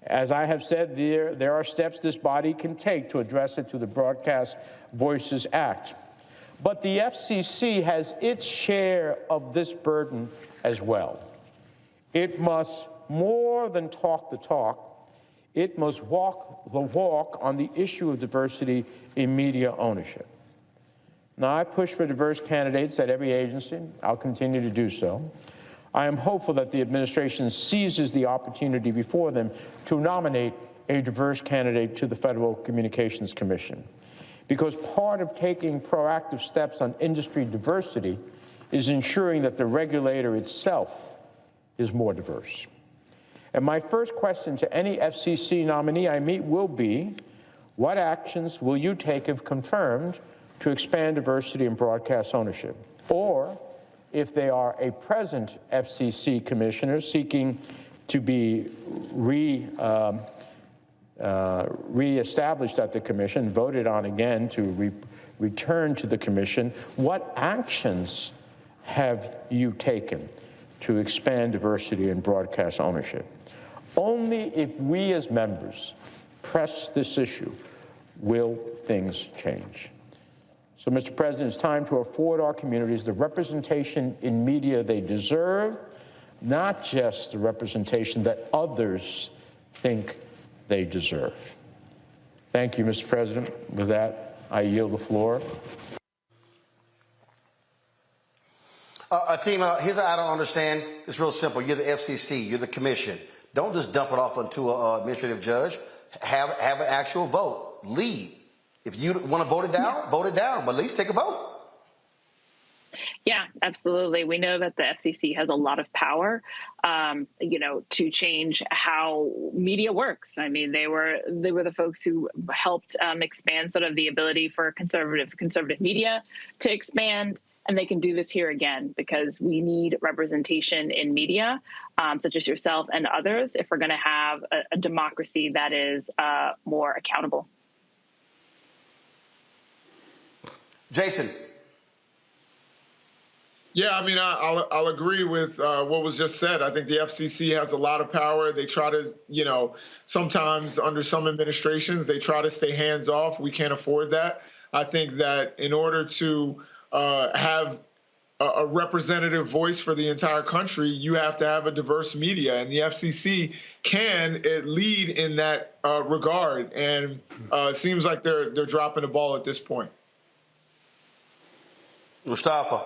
As I have said, there are steps this body can take to address it through the Broadcast Voices Act. But the FCC has its share of this burden as well. It must more than talk the talk. It must walk the walk on the issue of diversity in media ownership. Now, I push for diverse candidates at every agency. I'll continue to do so. I am hopeful that the administration seizes the opportunity before them to nominate a diverse candidate to the Federal Communications Commission. Because part of taking proactive steps on industry diversity is ensuring that the regulator itself is more diverse. And my first question to any FCC nominee I meet will be, what actions will you take if confirmed to expand diversity in broadcast ownership? Or, if they are a present FCC commissioner seeking to be reestablished at the commission, voted on again to return to the commission, what actions have you taken to expand diversity in broadcast ownership? Only if we as members press this issue will things change. So, Mr. President, it's time to afford our communities the representation in media they deserve, not just the representation that others think they deserve. Thank you, Mr. President. With that, I yield the floor. Atima, here's what I don't understand. It's real simple. You're the FCC. You're the commission. Don't just dump it off onto an administrative judge. Have an actual vote. Lead. If you want to vote it down, vote it down. But at least take a vote. Yeah, absolutely. We know that the FCC has a lot of power, to change how media works. I mean, they were the folks who helped expand sort of the ability for conservative media to expand. And they can do this here again because we need representation in media, such as yourself and others, if we're going to have a democracy that is more accountable. Jason. Yeah, I mean, I'll agree with what was just said. I think the FCC has a lot of power. They try to, sometimes under some administrations, they try to stay hands off. We can't afford that. I think that in order to have a representative voice for the entire country, you have to have a diverse media, and the FCC can lead in that regard. And it seems like they're dropping the ball at this point. Mustafa.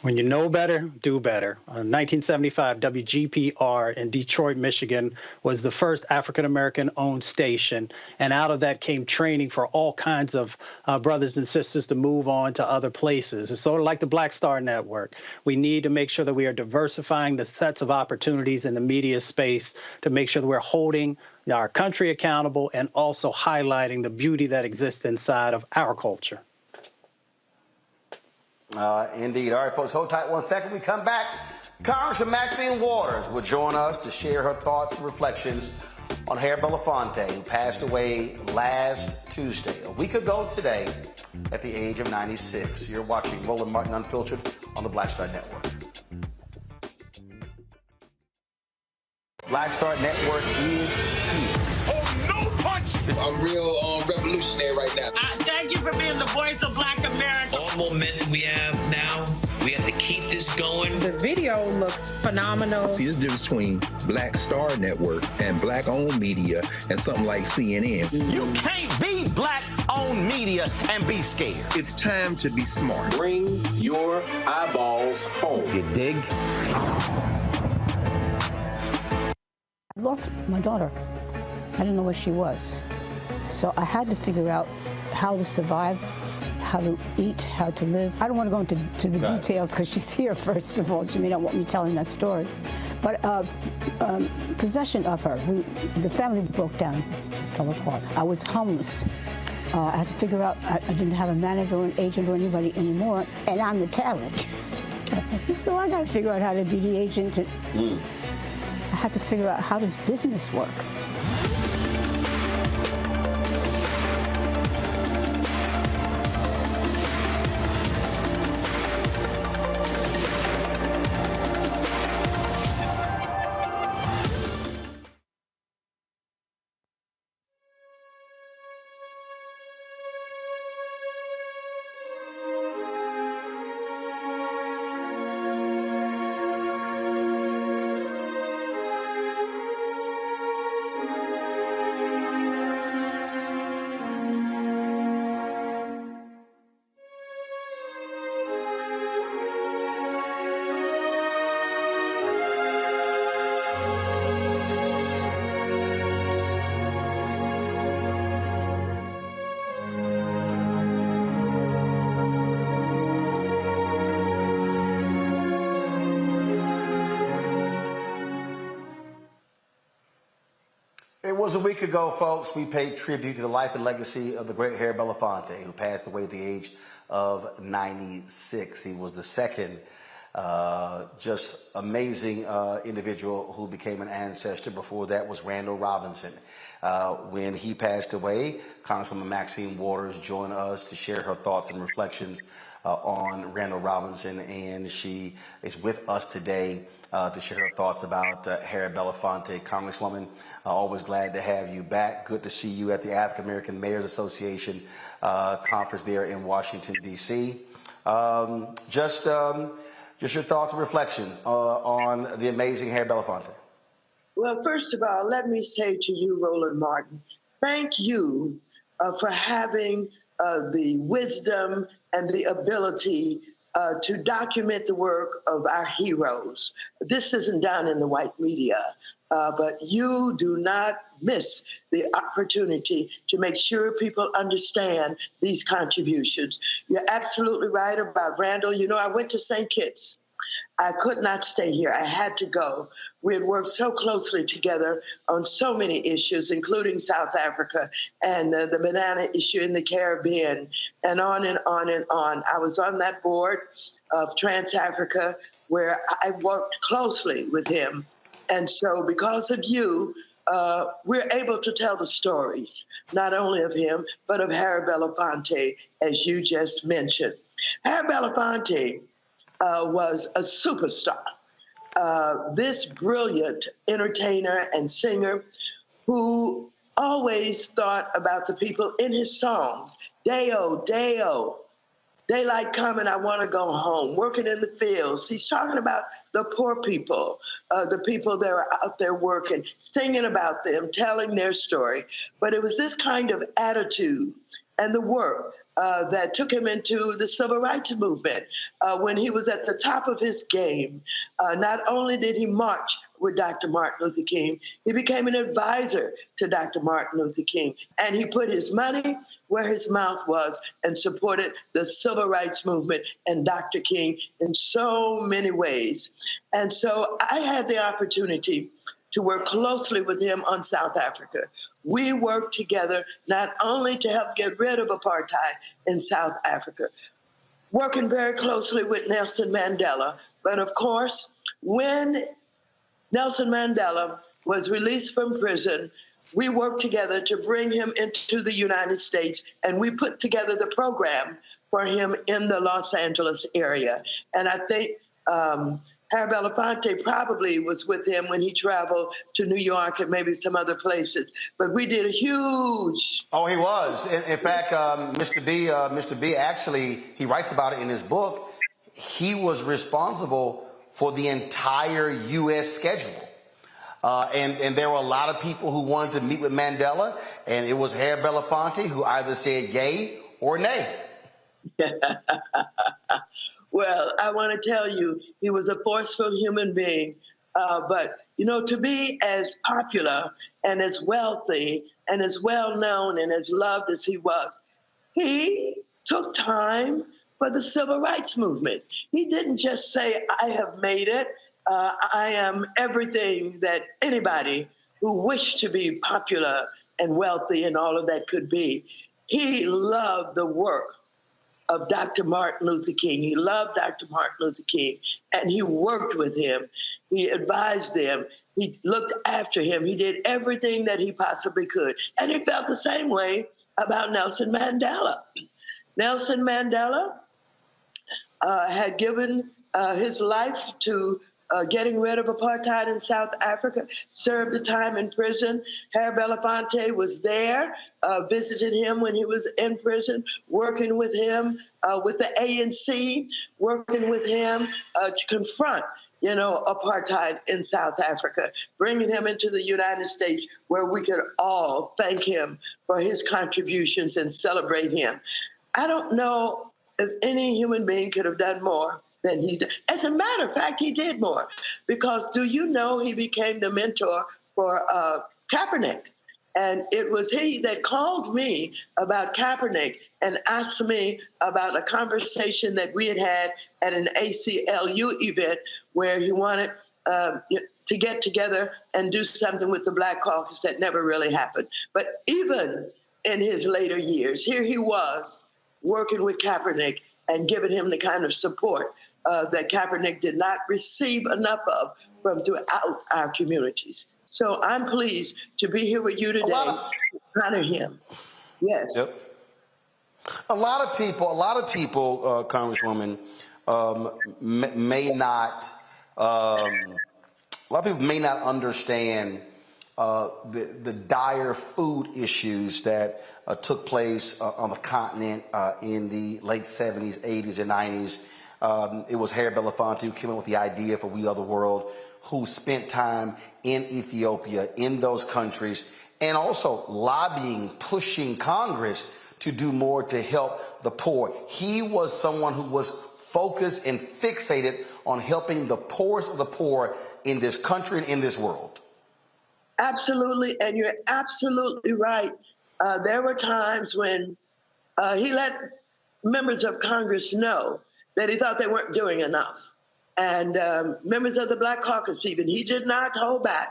When you know better, do better. 1975, WGPR in Detroit, Michigan was the first African-American owned station. And out of that came training for all kinds of brothers and sisters to move on to other places. It's sort of like the Black Star Network. We need to make sure that we are diversifying the sets of opportunities in the media space to make sure that we're holding our country accountable and also highlighting the beauty that exists inside of our culture. Indeed. All right, folks, hold tight 1 second. We come back. Congressman Maxine Waters will join us to share her thoughts and reflections on Harry Belafonte, who passed away last Tuesday, a week ago today, at the age of 96. You're watching Roland Martin Unfiltered on the Black Star Network. Black Star Network is here. Oh, no punch! I'm real revolutionary right now. Thank you for being the voice of Black America. All momentum we have now, we have to keep this going. The video looks phenomenal. See, there's a difference between Black Star Network and Black-owned media and something like CNN. You can't be Black-owned media and be scared. It's time to be smart. Bring your eyeballs home. You dig? I lost my daughter. I didn't know where she was. So I had to figure out how to survive, how to eat, how to live. I don't want to go into the details because she's here, first of all. She may not want me telling that story. But possession of her, the family broke down, fell apart. I was homeless. I had to figure out, I didn't have a manager or an agent or anybody anymore, and I'm the talent. So I got to figure out how to be the agent. I had to figure out, how does business work? It was a week ago, folks, we paid tribute to the life and legacy of the great Harry Belafonte, who passed away at the age of 96. He was the second just amazing individual who became an ancestor. Before that was Randall Robinson. When he passed away, Congresswoman Maxine Waters joined us to share her thoughts and reflections on Randall Robinson, and she is with us today to share her thoughts about Harry Belafonte. Congresswoman, always glad to have you back. Good to see you at the African American Mayors Association conference there in Washington, D.C. Just your thoughts and reflections on the amazing Harry Belafonte. Well, first of all, let me say to you, Roland Martin, thank you for having the wisdom and the ability to document the work of our heroes. This isn't done in the white media, but you do not miss the opportunity to make sure people understand these contributions. You're absolutely right about Randall. You know, I went to St. Kitts. I could not stay here. I had to go. We had worked so closely together on so many issues, including South Africa and the banana issue in the Caribbean, and on and on and on. I was on that board of Trans-Africa where I worked closely with him. And so because of you, we're able to tell the stories, not only of him, but of Harry Belafonte, as you just mentioned. Harry Belafonte was a superstar. This brilliant entertainer and singer who always thought about the people in his songs. Deo, Deo, daylight coming, I want to go home, working in the fields. He's talking about the poor people, the people that are out there working, singing about them, telling their story. But it was this kind of attitude and the work that took him into the civil rights movement. When he was at the top of his game, not only did he march with Dr. Martin Luther King, he became an advisor to Dr. Martin Luther King. And he put his money where his mouth was and supported the civil rights movement and Dr. King in so many ways. And so I had the opportunity to work closely with him on South Africa. We worked together not only to help get rid of apartheid in South Africa, working very closely with Nelson Mandela, but of course, when Nelson Mandela was released from prison, we worked together to bring him into the United States, and we put together the program for him in the Los Angeles area. And I think Belafonte probably was with him when he traveled to New York and maybe some other places. But we did a huge... Oh, he was. In fact, Mr. B actually, he writes about it in his book. He was responsible for the entire U.S. schedule. And there were a lot of people who wanted to meet with Mandela, and it was Belafonte who either said yay or nay. Well, I want to tell you, he was a forceful human being. But, you know, to be as popular and as wealthy and as well-known and as loved as he was, he took time for the civil rights movement. He didn't just say, I have made it. I am everything that anybody who wished to be popular and wealthy and all of that could be. He loved the work of Dr. Martin Luther King. He loved Dr. Martin Luther King, and he worked with him. He advised him. He looked after him. He did everything that he possibly could. And he felt the same way about Nelson Mandela. Nelson Mandela had given his life to getting rid of apartheid in South Africa, served the time in prison. Belafonte was there, visited him when he was in prison, working with him, with the ANC, working with him to confront, you know, apartheid in South Africa, bringing him into the United States where we could all thank him for his contributions and celebrate him. I don't know if any human being could have done more than he did. As a matter of fact, he did more, because do you know he became the mentor for Kaepernick? And it was he that called me about Kaepernick and asked me about a conversation that we had had at an ACLU event where he wanted to get together and do something with the Black Caucus that never really happened. But even in his later years, here he was working with Kaepernick and giving him the kind of support that Kaepernick did not receive enough of from throughout our communities. So I'm pleased to be here with you today to honor him. Yes. Yep. A lot of people, Congresswoman, may not understand the dire food issues that took place on the continent in the late 70s, 80s, and 90s. It was Belafonte who came up with the idea for We Are the World, who spent time in Ethiopia, in those countries, and also lobbying, pushing Congress to do more to help the poor. He was someone who was focused and fixated on helping the poorest of the poor in this country and in this world. Absolutely, and you're absolutely right. There were times when he let members of Congress know that he thought they weren't doing enough. And members of the Black Caucus even, he did not hold back.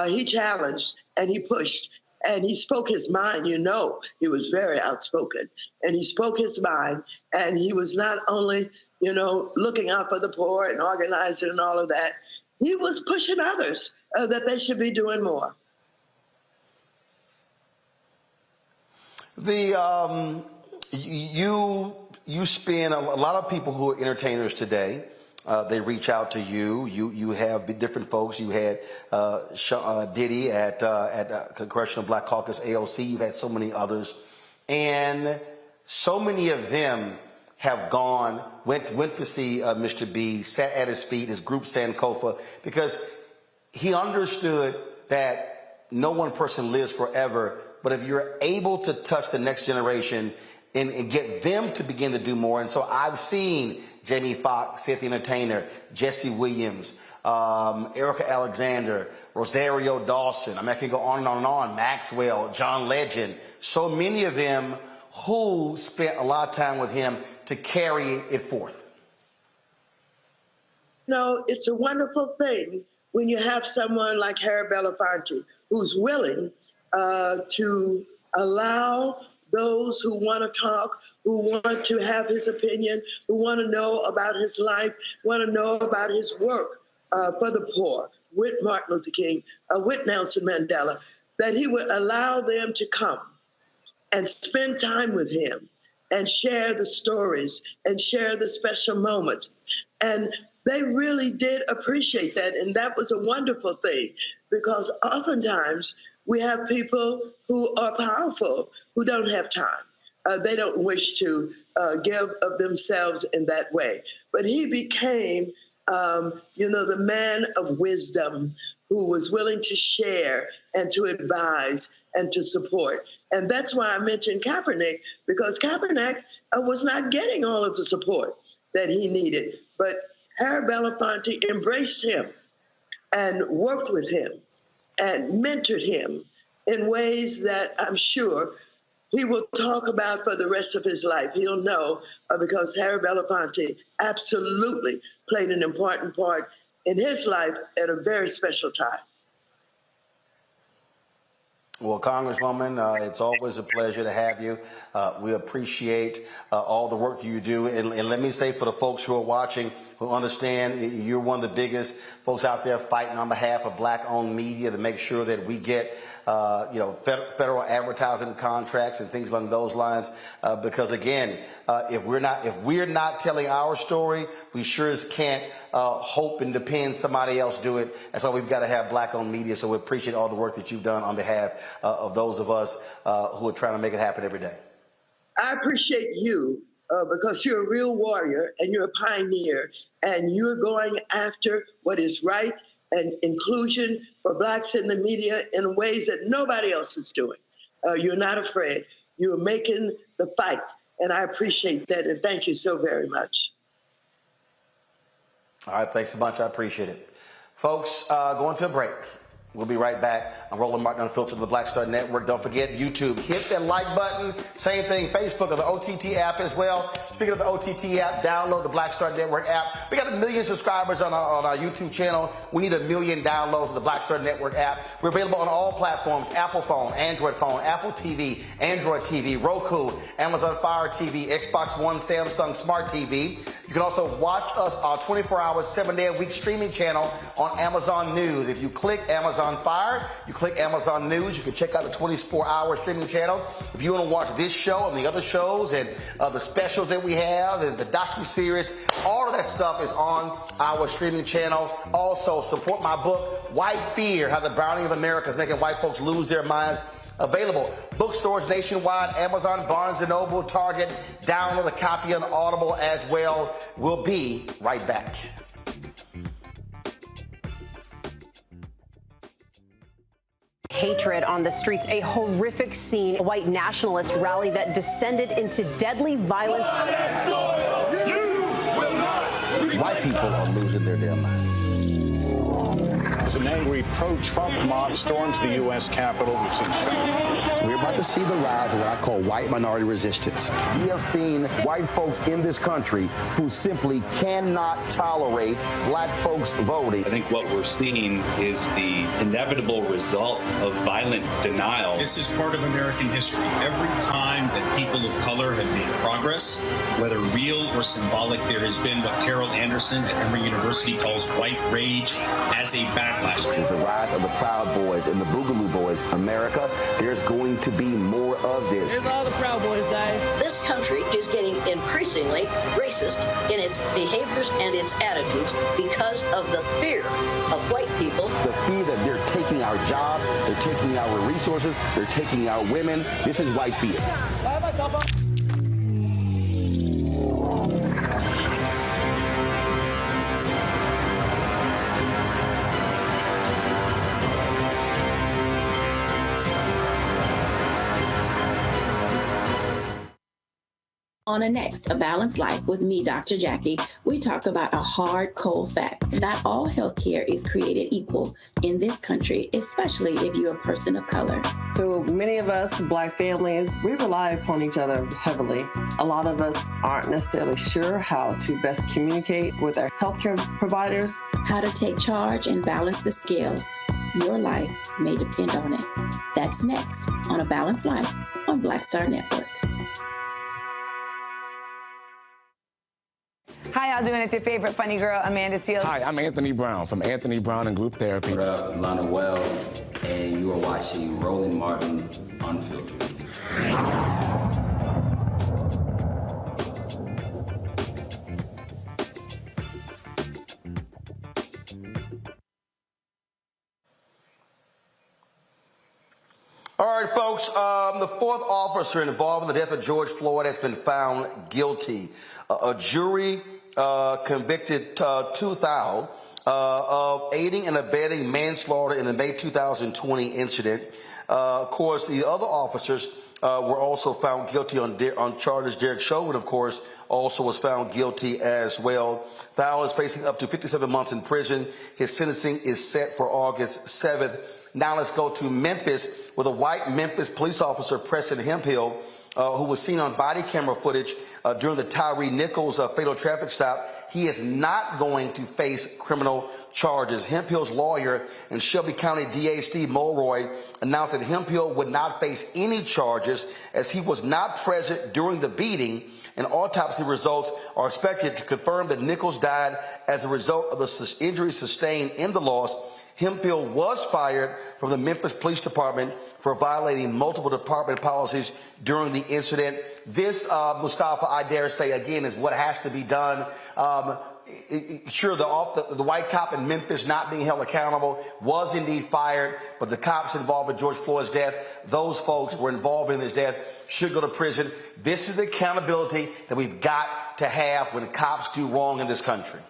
He challenged and he pushed and he spoke his mind. You know, he was very outspoken and he spoke his mind, and he was not only, you know, looking out for the poor and organizing and all of that, he was pushing others that they should be doing more. You spend a lot of people who are entertainers today. They reach out to you. You have different folks. You had Diddy at Congressional Black Caucus, AOC. You've had so many others, and so many of them have went to see Mr. B, sat at his feet, his group Sankofa, because he understood that no one person lives forever. But if you're able to touch the next generation and get them to begin to do more. And so I've seen Jamie Foxx, Cynthia Entertainer, Jesse Williams, Erica Alexander, Rosario Dawson. I mean, I can go on and on and on. Maxwell, John Legend. So many of them who spent a lot of time with him to carry it forth. No, it's a wonderful thing when you have someone like Harry Belafonte who's willing to allow those who want to talk, who want to have his opinion, who want to know about his life, want to know about his work for the poor, with Martin Luther King, with Nelson Mandela, that he would allow them to come and spend time with him and share the stories and share the special moments. And they really did appreciate that. And that was a wonderful thing, because oftentimes we have people who are powerful who don't have time. They don't wish to give of themselves in that way. But he became, the man of wisdom who was willing to share and to advise and to support. And that's why I mentioned Kaepernick, because Kaepernick was not getting all of the support that he needed. But Harry Belafonte embraced him and worked with him and mentored him in ways that I'm sure he will talk about for the rest of his life. He'll know because Harry Belafonte absolutely played an important part in his life at a very special time. Well, Congresswoman, it's always a pleasure to have you. We appreciate all the work you do. And let me say, for the folks who are watching, who understand you're one of the biggest folks out there fighting on behalf of black-owned media to make sure that we get federal advertising contracts and things along those lines. Because again, if we're not telling our story, we sure as can't hope and depend somebody else do it. That's why we've got to have black-owned media. So we appreciate all the work that you've done on behalf of those of us who are trying to make it happen every day. I appreciate you because you're a real warrior and you're a pioneer, and you're going after what is right and inclusion for blacks in the media in ways that nobody else is doing. You're not afraid. You're making the fight, and I appreciate that, and thank you so very much. All right, thanks so much. I appreciate it. Folks, going to a break. We'll be right back. I'm Roland Martin, Unfiltered, the Black Star Network. Don't forget YouTube. Hit that like button. Same thing, Facebook or the OTT app as well. Speaking of the OTT app, download the Black Star Network app. We got 1 million subscribers on our YouTube channel. We need 1 million downloads of the Black Star Network app. We're available on all platforms: Apple phone, Android phone, Apple TV, Android TV, Roku, Amazon Fire TV, Xbox One, Samsung Smart TV. You can also watch us on 24 hours, 7-day-a-week streaming channel on Amazon News. If you click Amazon Fire, you click Amazon News, you can check out the 24-hour streaming channel. If you want to watch this show and the other shows and the specials that we have and the docuseries, all of that stuff is on our streaming channel. Also, support my book, White Fear, How the Browning of America is Making White Folks Lose Their Minds. Available bookstores nationwide, Amazon, Barnes & Noble, Target. Download a copy on Audible as well. We'll be right back. Hatred on the streets, a horrific scene, a white nationalist rally that descended into deadly violence. White people are losing their damn minds. As an angry pro-Trump mob storms the U.S. Capitol, we've seen shooting. We're about to see the rise of what I call white minority resistance. We have seen white folks in this country who simply cannot tolerate black folks voting. I think what we're seeing is the inevitable result of violent denial. This is part of American history. Every time that people of color have made progress, whether real or symbolic, there has been what Carol Anderson at Emory University calls white rage as a backlash. This is the rise of the Proud Boys and the Boogaloo Boys. America, there's going to be more of this. Here's all the Proud Boys, guys. This country is getting increasingly racist in its behaviors and its attitudes because of the fear of white people. The fear that they're taking our jobs, they're taking our resources, they're taking our women. This is white fear. On a next, A Balanced Life with me, Dr. Jackie, we talk about a hard, cold fact. Not all healthcare is created equal in this country, especially if you're a person of color. So many of us, Black families, we rely upon each other heavily. A lot of us aren't necessarily sure how to best communicate with our healthcare providers. How to take charge and balance the scales. Your life may depend on it. That's next on A Balanced Life on Black Star Network. How y'all doing? It's your favorite funny girl, Amanda Seals. Hi, I'm Anthony Brown from Anthony Brown and Group Therapy. What up, Lana Well, and you are watching Roland Martin Unfiltered. All right, folks, the fourth officer involved in the death of George Floyd has been found guilty. A jury convicted Tu Thao of aiding and abetting manslaughter in the May 2020 incident. Of course, the other officers were also found guilty on charges. Derek Chauvin, of course, also was found guilty as well. Thao is facing up to 57 months in prison. His sentencing is set for August 7th. Now let's go to Memphis, where the white Memphis police officer, Preston Hemphill, who was seen on body camera footage during the Tyree Nichols fatal traffic stop, he is not going to face criminal charges. Hemphill's lawyer and Shelby County DA Steve Mulroy announced that Hemphill would not face any charges as he was not present during the beating, and autopsy results are expected to confirm that Nichols died as a result of the injuries sustained in the loss. Hemphill was fired from the Memphis Police Department for violating multiple department policies during the incident. This, Mustafa, I dare say, again, is what has to be done. Sure, the white cop in Memphis not being held accountable was indeed fired, but the cops involved in George Floyd's death, those folks were involved in his death, should go to prison. This is the accountability that we've got to have when cops do wrong in this country.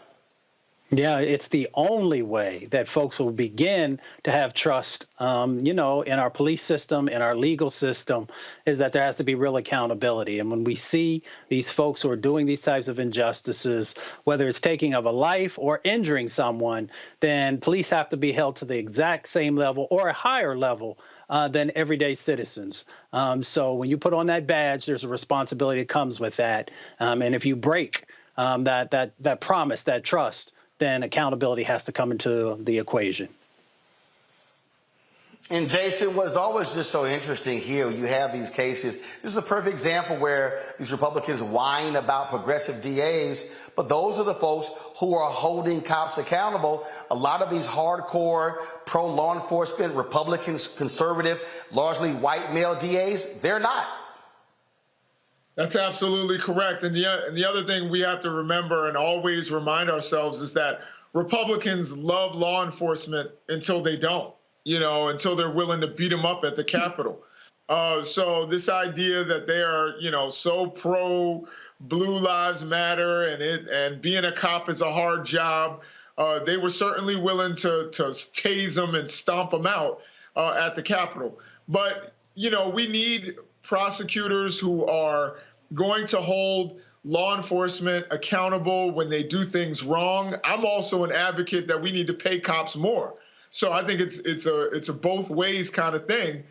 Yeah, it's the only way that folks will begin to have trust, in our police system, in our legal system, is that there has to be real accountability. And when we see these folks who are doing these types of injustices, whether it's taking of a life or injuring someone, then police have to be held to the exact same level or a higher level than everyday citizens. So when you put on that badge, there's a responsibility that comes with that. And if you break that promise, that trust, then accountability has to come into the equation. And Jason, what is always just so interesting here, you have these cases. This is a perfect example where these Republicans whine about progressive DAs, but those are the folks who are holding cops accountable. A lot of these hardcore pro-law enforcement, Republicans, conservative, largely white male DAs, they're not. That's absolutely correct. And the other thing we have to remember and always remind ourselves is that Republicans love law enforcement until they don't, until they're willing to beat them up at the Capitol. So this idea that they are, so pro Blue Lives Matter and being a cop is a hard job, they were certainly willing to tase them and stomp them out at the Capitol. But, we need prosecutors who are going to hold law enforcement accountable when they do things wrong. I'm also an advocate that we need to pay cops more. So I think it's a both ways kind of thing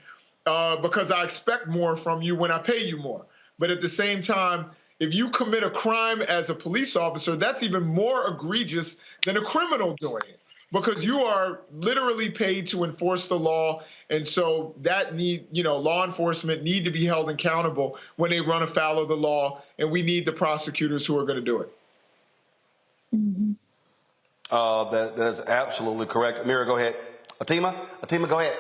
because I expect more from you when I pay you more. But at the same time, if you commit a crime as a police officer, that's even more egregious than a criminal doing it, because you are literally paid to enforce the law. And so that law enforcement need to be held accountable when they run afoul of the law. And we need the prosecutors who are going to do it. Mm-hmm. That's absolutely correct. Amira, go ahead. Atima, go ahead.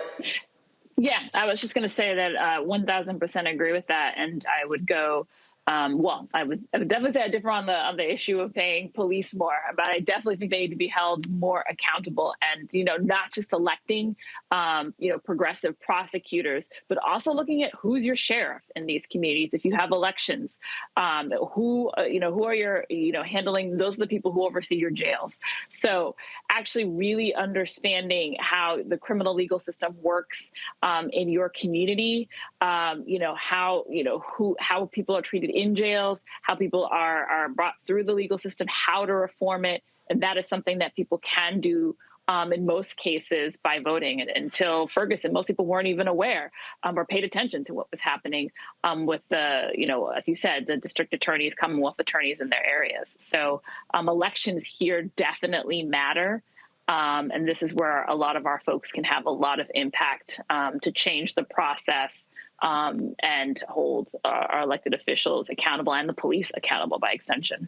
Yeah, I was just going to say that 1,000% agree with that. And I would go, I would definitely say I differ on the issue of paying police more, but I definitely think they need to be held more accountable and, not just electing, progressive prosecutors, but also looking at who's your sheriff in these communities. If you have elections, who are your, handling, those are the people who oversee your jails. So actually really understanding how the criminal legal system works in your community, how people are treated in jails, how people are brought through the legal system, how to reform it. And that is something that people can do in most cases by voting. And until Ferguson, most people weren't even aware or paid attention to what was happening with the, as you said, the district attorneys, Commonwealth attorneys in their areas. So elections here definitely matter. And this is where a lot of our folks can have a lot of impact to change the process and hold our elected officials accountable and the police accountable by extension.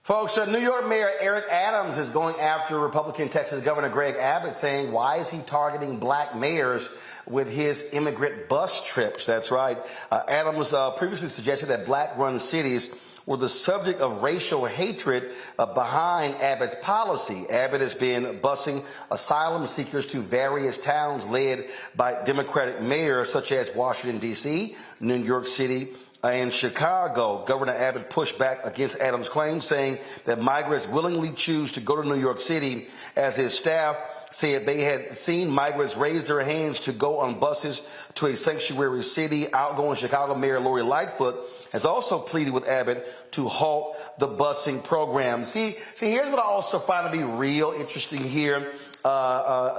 Folks, New York Mayor Eric Adams is going after Republican Texas Governor Greg Abbott, saying, why is he targeting black mayors with his immigrant bus trips? That's right. Adams previously suggested that black-run cities were the subject of racial hatred behind Abbott's policy. Abbott has been busing asylum seekers to various towns led by Democratic mayors such as Washington, D.C., New York City, and Chicago. Governor Abbott pushed back against Adams' claims, saying that migrants willingly choose to go to New York City, as his staff said they had seen migrants raise their hands to go on buses to a sanctuary city. Outgoing Chicago Mayor Lori Lightfoot has also pleaded with Abbott to halt the busing program. See, here's what I also find to be real interesting here,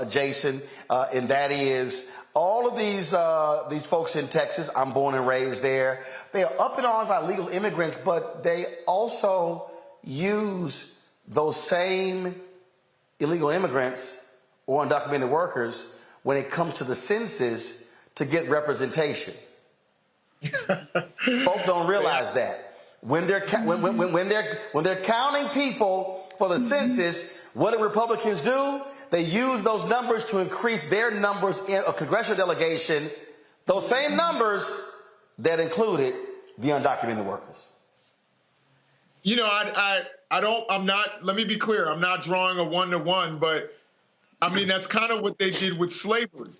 Jason, and that is all of these folks in Texas. I'm born and raised there. They are up in arms by illegal immigrants, but they also use those same illegal immigrants or undocumented workers when it comes to the census to get representation. Folks don't realize that when they're counting people for the census, what do Republicans do? They use those numbers to increase their numbers in a congressional delegation, those same numbers that included the undocumented workers. Let me be clear, I'm not drawing a one-to-one, but I mean, that's kind of what they did with slavery,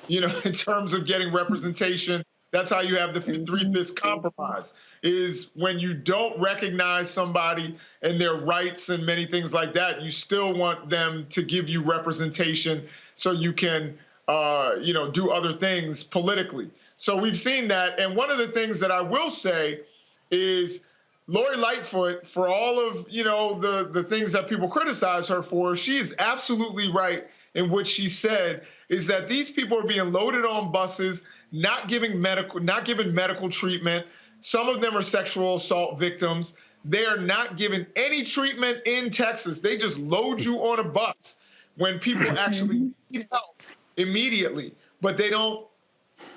in terms of getting representation. That's how you have the three-fifths compromise, is when you don't recognize somebody and their rights and many things like that, you still want them to give you representation so you can, do other things politically. So we've seen that. And one of the things that I will say is Lori Lightfoot, for all of, the things that people criticize her for, she is absolutely right in what she said, is that these people are being loaded on buses, not given medical treatment. Some of them are sexual assault victims. They are not given any treatment in Texas. They just load you on a bus when people actually need help immediately. But they don't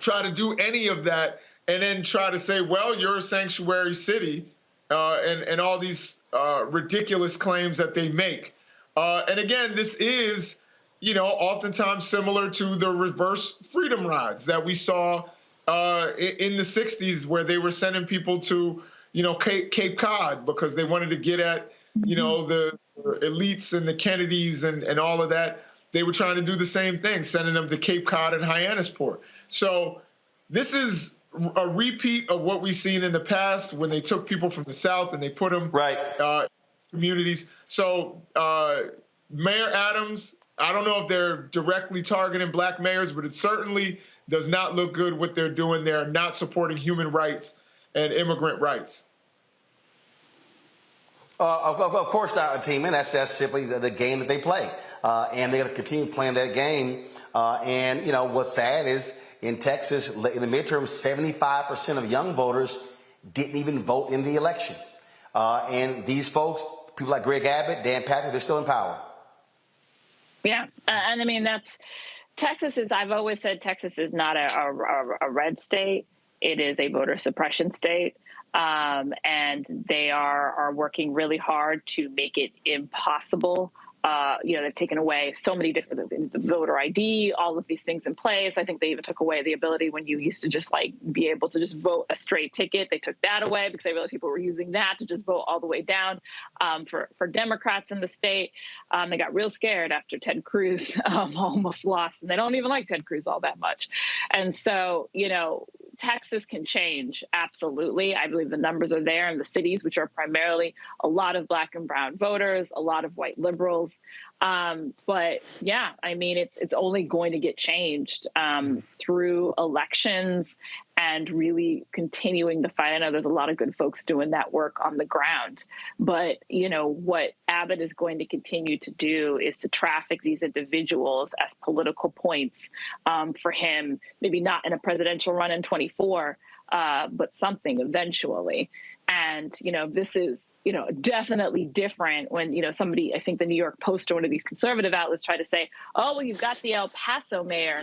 try to do any of that and then try to say, well, you're a sanctuary city, and all these ridiculous claims that they make. And again, this is, oftentimes similar to the reverse freedom rides that we saw in the 60s, where they were sending people to, Cape Cod because they wanted to get at, the elites and the Kennedys and all of that. They were trying to do the same thing, sending them to Cape Cod and Hyannisport. So this is a repeat of what we've seen in the past when they took people from the South and they put them in communities. So Mayor Adams, I don't know if they're directly targeting black mayors, but it certainly does not look good what they're doing. They're not supporting human rights and immigrant rights. Of course not, team, and that's simply the game that they play. And they're going to continue playing that game. And, what's sad is in Texas, in the midterm, 75% of young voters didn't even vote in the election. And these folks, people like Greg Abbott, Dan Patrick, they're still in power. Yeah. And I mean, I've always said Texas is not a red state. It is a voter suppression state. And they are working really hard to make it impossible. They've taken away so many different, the voter ID, all of these things in place. I think they even took away the ability when you used to just be able to just vote a straight ticket. They took that away because they realized people were using that to just vote all the way down for Democrats in the state. They got real scared after Ted Cruz almost lost, and they don't even like Ted Cruz all that much. And so, Texas can change. Absolutely. I believe the numbers are there in the cities, which are primarily a lot of black and brown voters, a lot of white liberals. But yeah, I mean, it's only going to get changed through elections and really continuing the fight. I know there's a lot of good folks doing that work on the ground, but what Abbott is going to continue to do is to traffic these individuals as political points for him, maybe not in a presidential run in 24, but something eventually. And, this is, definitely different when, somebody, I think the New York Post or one of these conservative outlets try to say, oh, well, you've got the El Paso mayor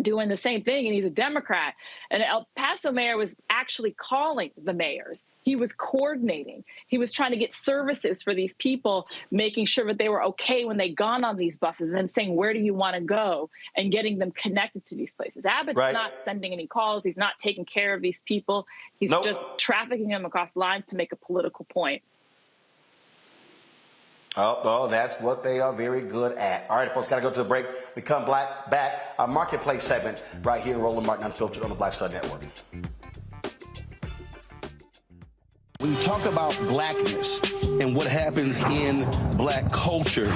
doing the same thing, and he's a Democrat. And El Paso mayor was actually calling the mayors. He was coordinating. He was trying to get services for these people, making sure that they were okay when they gone on these buses, and then saying, where do you want to go, and getting them connected to these places. Abbott's not sending any calls. He's not taking care of these people. He's just trafficking them across lines to make a political point. Oh, that's what they are very good at. All right, folks, got to go to a break. We come back. Our marketplace segment right here, Roland Martin Unfiltered on the Black Star Network. When you talk about blackness and what happens in black culture,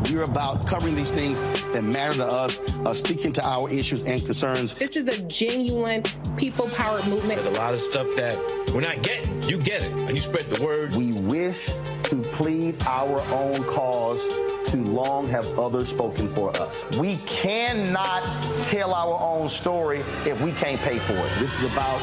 we're about covering these things that matter to us, speaking to our issues and concerns. This is a genuine people-powered movement. There's a lot of stuff that we're not getting. You get it, and you spread the word. We wish to plead our own cause. Too long have others spoken for us. We cannot tell our own story if we can't pay for it. This is about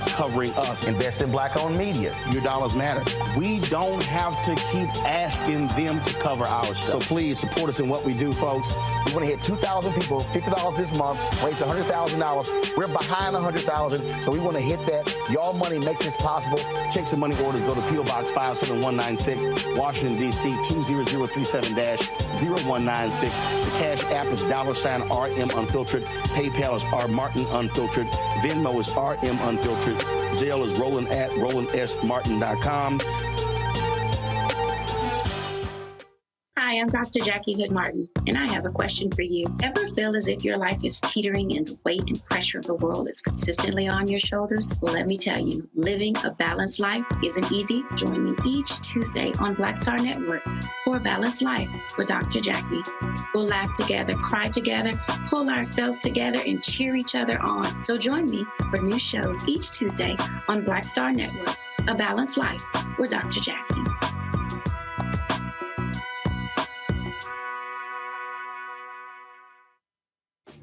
covering us. Invest in black-owned media. Your dollars matter. We don't have to keep asking them to cover our stuff. So please support us in what we do, folks. We want to hit 2,000 people, $50 this month, raise $100,000. We're behind 100,000, so we want to hit that. Y'all money makes this possible. Checks and money orders go to P.O. Box 57196, Washington, D.C. 20037-0196. The Cash App is $RM Unfiltered. PayPal is R Martin Unfiltered. Venmo is RM Unfiltered. Zelle is roland@rolandsmartin.com. Hi, I'm Dr. Jackie Hood Martin, and I have a question for you. Ever feel as if your life is teetering and the weight and pressure of the world is consistently on your shoulders? Well, let me tell you, living a balanced life isn't easy. Join me each Tuesday on Black Star Network for A Balanced Life with Dr. Jackie. We'll laugh together, cry together, pull ourselves together, and cheer each other on. So join me for new shows each Tuesday on Black Star Network, A Balanced Life with Dr. Jackie.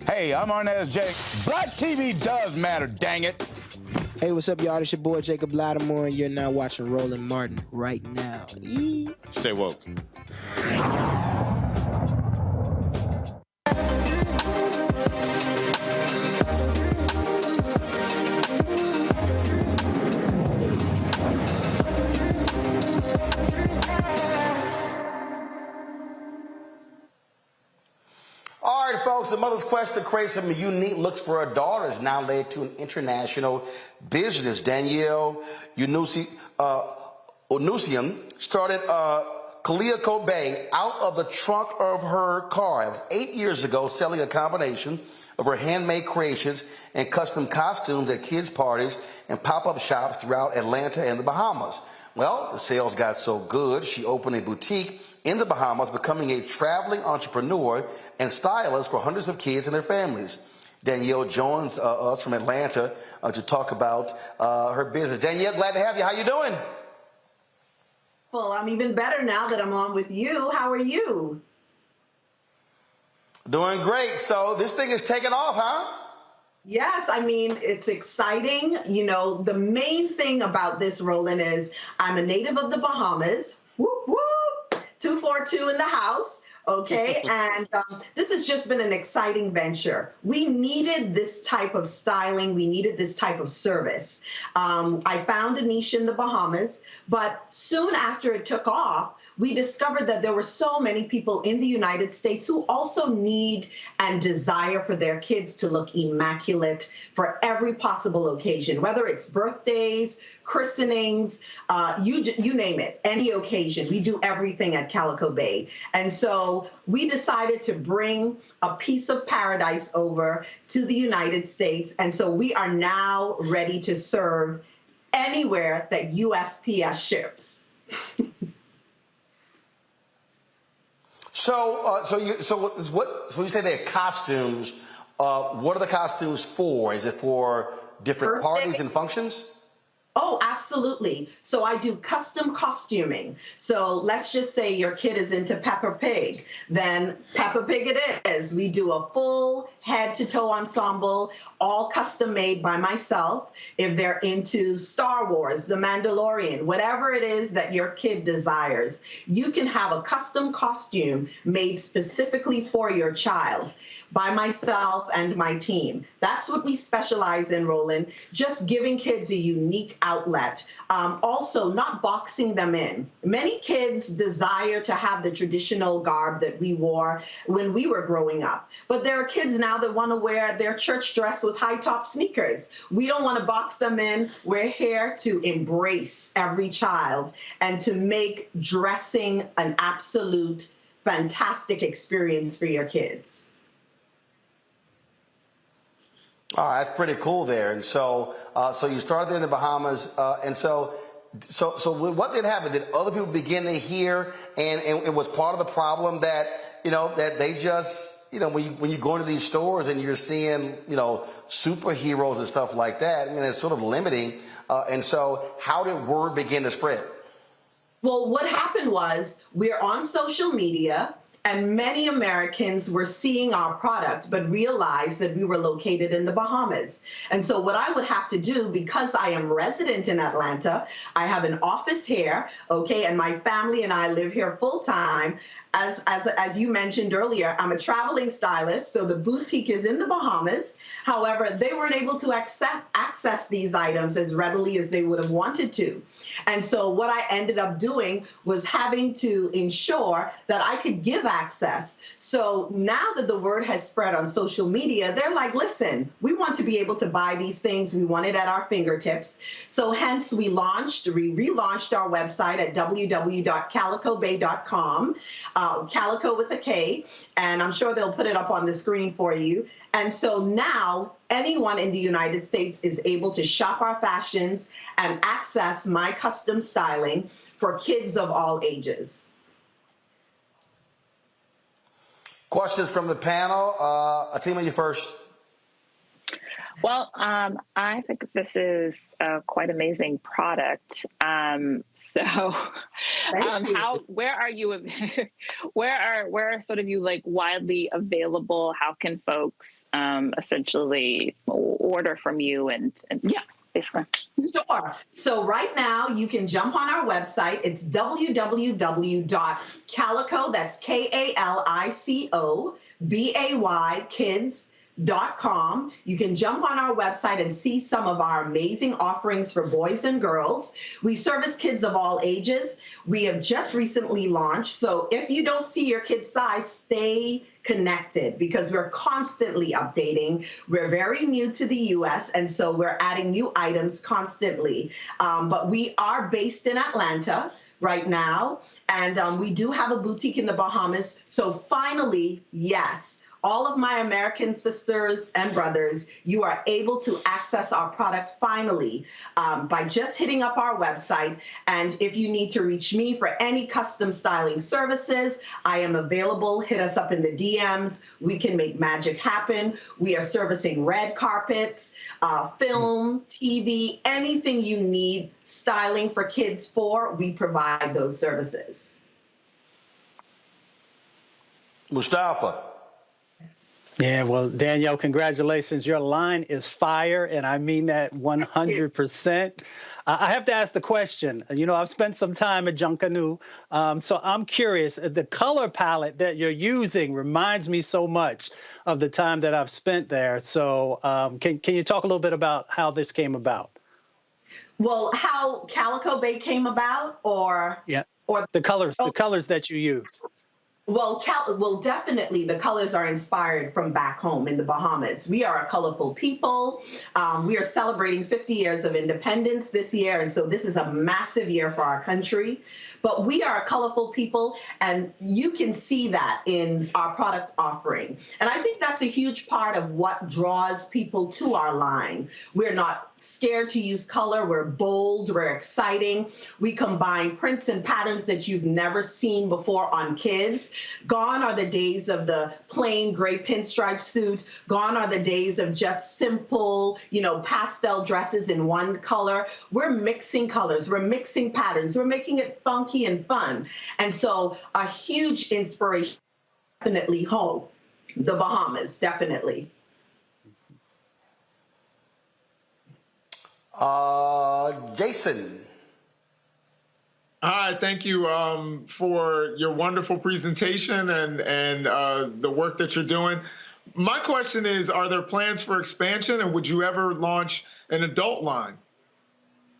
Hey, I'm Arnez Jake. Black TV does matter, dang it. Hey, what's up, y'all? It's your boy, Jacob Lattimore, and you're now watching Roland Martin right now. Stay woke. All right, folks, the mother's quest to create some unique looks for her daughter has now led to an international business. Danielle Onusian started Kalia Kobe out of the trunk of her car. It was 8 years ago, selling a combination of her handmade creations and custom costumes at kids' parties and pop-up shops throughout Atlanta and the Bahamas. Well, the sales got so good, she opened a boutique in the Bahamas, becoming a traveling entrepreneur and stylist for hundreds of kids and their families. Danielle joins us from Atlanta to talk about her business. Danielle, glad to have you. How you doing? Well, I'm even better now that I'm on with you. How are you? Doing great. So this thing is taking off, huh? Yes, I mean, it's exciting. You know, the main thing about this, Roland, is I'm a native of the Bahamas. Whoop, whoop. 242 in the house. Okay, and this has just been an exciting venture. We needed this type of styling. We needed this type of service. I found a niche in the Bahamas, but soon after it took off, we discovered that there were so many people in the United States who also need and desire for their kids to look immaculate for every possible occasion, whether it's birthdays, christenings, you name it, any occasion. We do everything at Calico Bay. And so we decided to bring a piece of paradise over to the United States. And so we are now ready to serve anywhere that USPS ships. So you say they're costumes. What are the costumes for? Is it for different parties and functions? Oh, absolutely. So I do custom costuming. So let's just say your kid is into Peppa Pig. Then Peppa Pig it is. We do a full head to toe ensemble, all custom made by myself. If they're into Star Wars, The Mandalorian, whatever it is that your kid desires, you can have a custom costume made specifically for your child by myself and my team. That's what we specialize in, Roland, just giving kids a unique outlet. Also, not boxing them in. Many kids desire to have the traditional garb that we wore when we were growing up. But there are kids now that want to wear their church dress with high-top sneakers. We don't want to box them in. We're here to embrace every child and to make dressing an absolute fantastic experience for your kids. Oh, that's pretty cool there. And so you started there in the Bahamas, and so what did happen? Did other people begin to hear, and it was part of the problem that that they just when you go into these stores and you're seeing superheroes and stuff like that, I mean, it's sort of limiting. And so how did word begin to spread? Well, what happened was we're on social media. And many Americans were seeing our product, but realized that we were located in the Bahamas. And so what I would have to do, because I am resident in Atlanta, I have an office here, okay, and my family and I live here full time. As you mentioned earlier, I'm a traveling stylist, so the boutique is in the Bahamas. However, they weren't able to access these items as readily as they would have wanted to. And so what I ended up doing was having to ensure that I could give access. So now that the word has spread on social media, they're like, listen, we want to be able to buy these things. We want it at our fingertips. So hence we relaunched our website at www.calicobay.com, Calico with a K, and I'm sure they'll put it up on the screen for you. And so now anyone in the United States is able to shop our fashions and access my custom styling for kids of all ages. Questions from the panel. Atima, you first. Well, I think this is a quite amazing product. Where are you? Where are sort of you like widely available? How can folks essentially order from you? And yeah, basically. Sure. So right now you can jump on our website. It's www.calico, that's Kalico, BAY, kids.com. You can jump on our website and see some of our amazing offerings for boys and girls. We service kids of all ages. We have just recently launched. So if you don't see your kid's size, stay connected because we're constantly updating. We're very new to the U.S., and so we're adding new items constantly. But we are based in Atlanta right now, and we do have a boutique in the Bahamas. So finally, yes, all of my American sisters and brothers, you are able to access our product finally by just hitting up our website. And if you need to reach me for any custom styling services, I am available. Hit us up in the DMs. We can make magic happen. We are servicing red carpets, film, TV, anything you need styling for kids for, we provide those services. Mustafa. Yeah, well, Danielle, congratulations. Your line is fire, and I mean that 100%. I have to ask the question. I've spent some time at Junkanoo, so I'm curious. The color palette that you're using reminds me so much of the time that I've spent there. So can you talk a little bit about how this came about? Well, how Calico Bay came about, or the colors that you use. Well, definitely the colors are inspired from back home in the Bahamas. We are a colorful people. We are celebrating 50 years of independence this year, and so this is a massive year for our country. But we are a colorful people, and you can see that in our product offering. And I think that's a huge part of what draws people to our line. We're not scared to use color. We're bold. We're exciting. We combine prints and patterns that you've never seen before on kids. Gone are the days of the plain gray pinstripe suit. Gone are the days of just simple, pastel dresses in one color. We're mixing colors. We're mixing patterns. We're making it funky and fun. And so a huge inspiration, definitely home. The Bahamas, definitely. Jason. Hi, thank you for your wonderful presentation and the work that you're doing. My question is, are there plans for expansion, and would you ever launch an adult line?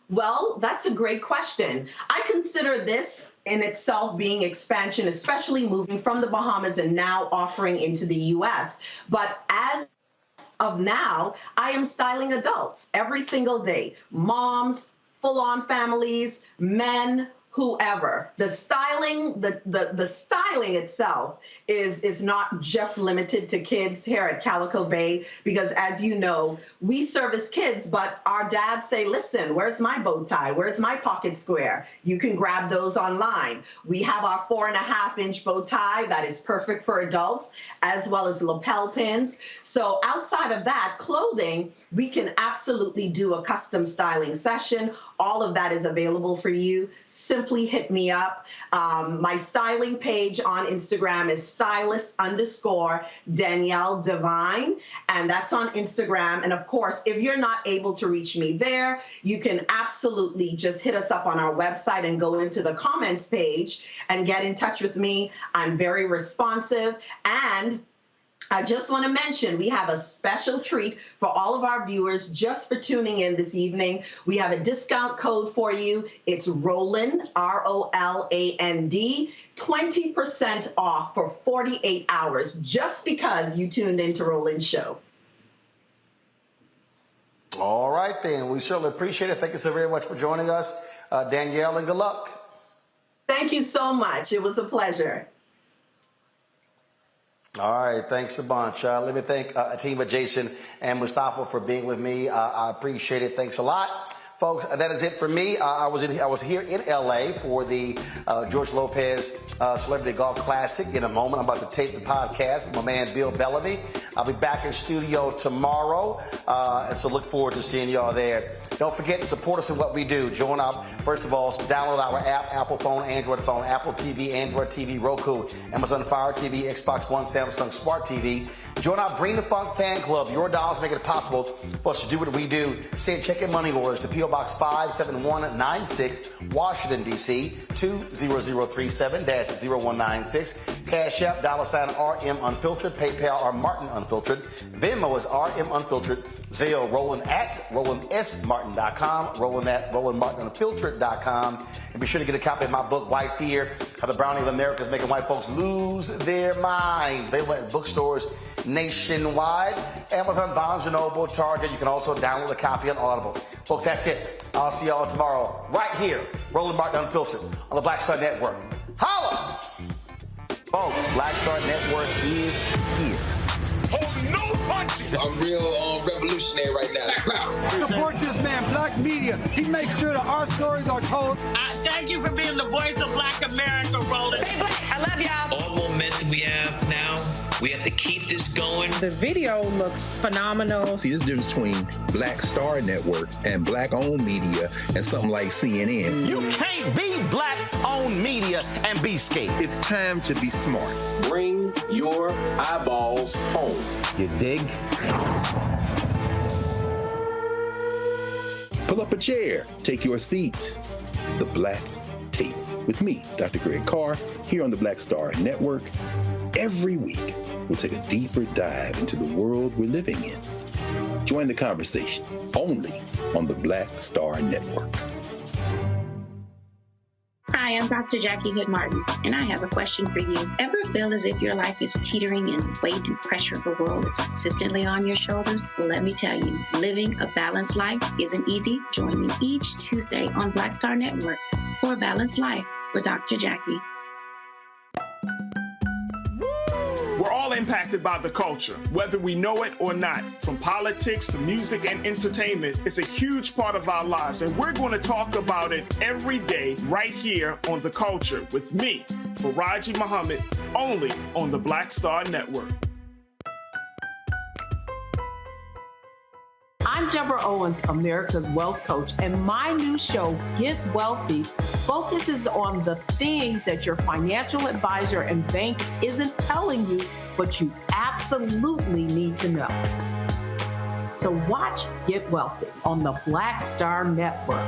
Well, that's a great question. I consider this in itself being expansion, especially moving from the Bahamas and now offering into the U.S. But as of now, I am styling adults every single day. Moms, full-on families, men, whoever. The styling, the styling itself is not just limited to kids here at Calico Bay, because as you know, we service kids, but our dads say, listen, where's my bow tie? Where's my pocket square? You can grab those online. We have our 4.5-inch bow tie that is perfect for adults, as well as lapel pins. So outside of that, clothing, we can absolutely do a custom styling session. All of that is available for you. Simply hit me up. My styling page on Instagram is stylist_Danielle Divine, and that's on Instagram. And of course, if you're not able to reach me there, you can absolutely just hit us up on our website and go into the comments page and get in touch with me. I'm very responsive. And I just want to mention, we have a special treat for all of our viewers just for tuning in this evening. We have a discount code for you. It's Roland, ROLAND, 20% off for 48 hours just because you tuned into Roland's show. All right, then. We certainly appreciate it. Thank you so very much for joining us, Danielle, and good luck. Thank you so much. It was a pleasure. All right, thanks a bunch. Let me thank Atima, Jason, and Mustafa for being with me. I appreciate it. Thanks a lot. Folks, that is it for me. I was here in L.A. for the George Lopez Celebrity Golf Classic. In a moment, I'm about to tape the podcast with my man Bill Bellamy. I'll be back in studio tomorrow, and so look forward to seeing y'all there. Don't forget to support us in what we do. Join up. First of all, download our app, Apple phone, Android phone, Apple TV, Android TV, Roku, Amazon Fire TV, Xbox One, Samsung Smart TV. Join our Bring the Funk fan club. Your dollars make it possible for us to do what we do. Send check and money orders to P.O. Box 57196, Washington, D.C., 20037-0196. Cash App, $RM Unfiltered. PayPal, R Martin Unfiltered. Venmo is RM Unfiltered. Zelle, Roland at RolandSMartin.com. Roland at RolandMartinUnfiltered.com. And be sure to get a copy of my book, White Fear, How the Browning of America is Making White Folks Lose Their Minds. Available at bookstores nationwide. Amazon, Barnes & Noble, Target. You can also download a copy on Audible. Folks, that's it. I'll see y'all tomorrow right here, Roland Martin Unfiltered on the Black Star Network. Holla! Folks, Black Star Network is here. Hold no punches! I'm real revolutionary right now. Black power. Support this man, Black Media. He makes sure that our stories are told. Thank you for being the voice of Black America, Roland. Stay black. I love y'all. All momentum we have now, we have to keep this going. The video looks phenomenal. See, this difference between Black Star Network and Black-owned media and something like CNN. You can't be Black-owned media and be scared. It's time to be smart. Bring your eyeballs home. You dig? Pull up a chair. Take your seat. The Black Tape with me, Dr. Greg Carr, here on the Black Star Network. Every week, we'll take a deeper dive into the world we're living in. Join the conversation only on the Black Star Network. Hi, I'm Dr. Jackie Hood Martin, and I have a question for you. Ever feel as if your life is teetering and the weight and pressure of the world is consistently on your shoulders? Well, let me tell you, living a balanced life isn't easy. Join me each Tuesday on Black Star Network for A Balanced Life with Dr. Jackie. We're all impacted by the culture, whether we know it or not. From politics to music and entertainment, it's a huge part of our lives, and we're going to talk about it every day right here on The Culture with me, Faraji Muhammad, only on the Black Star Network. I'm Deborah Owens, America's Wealth Coach, and my new show, Get Wealthy, focuses on the things that your financial advisor and bank isn't telling you, but you absolutely need to know. So watch Get Wealthy on the Black Star Network.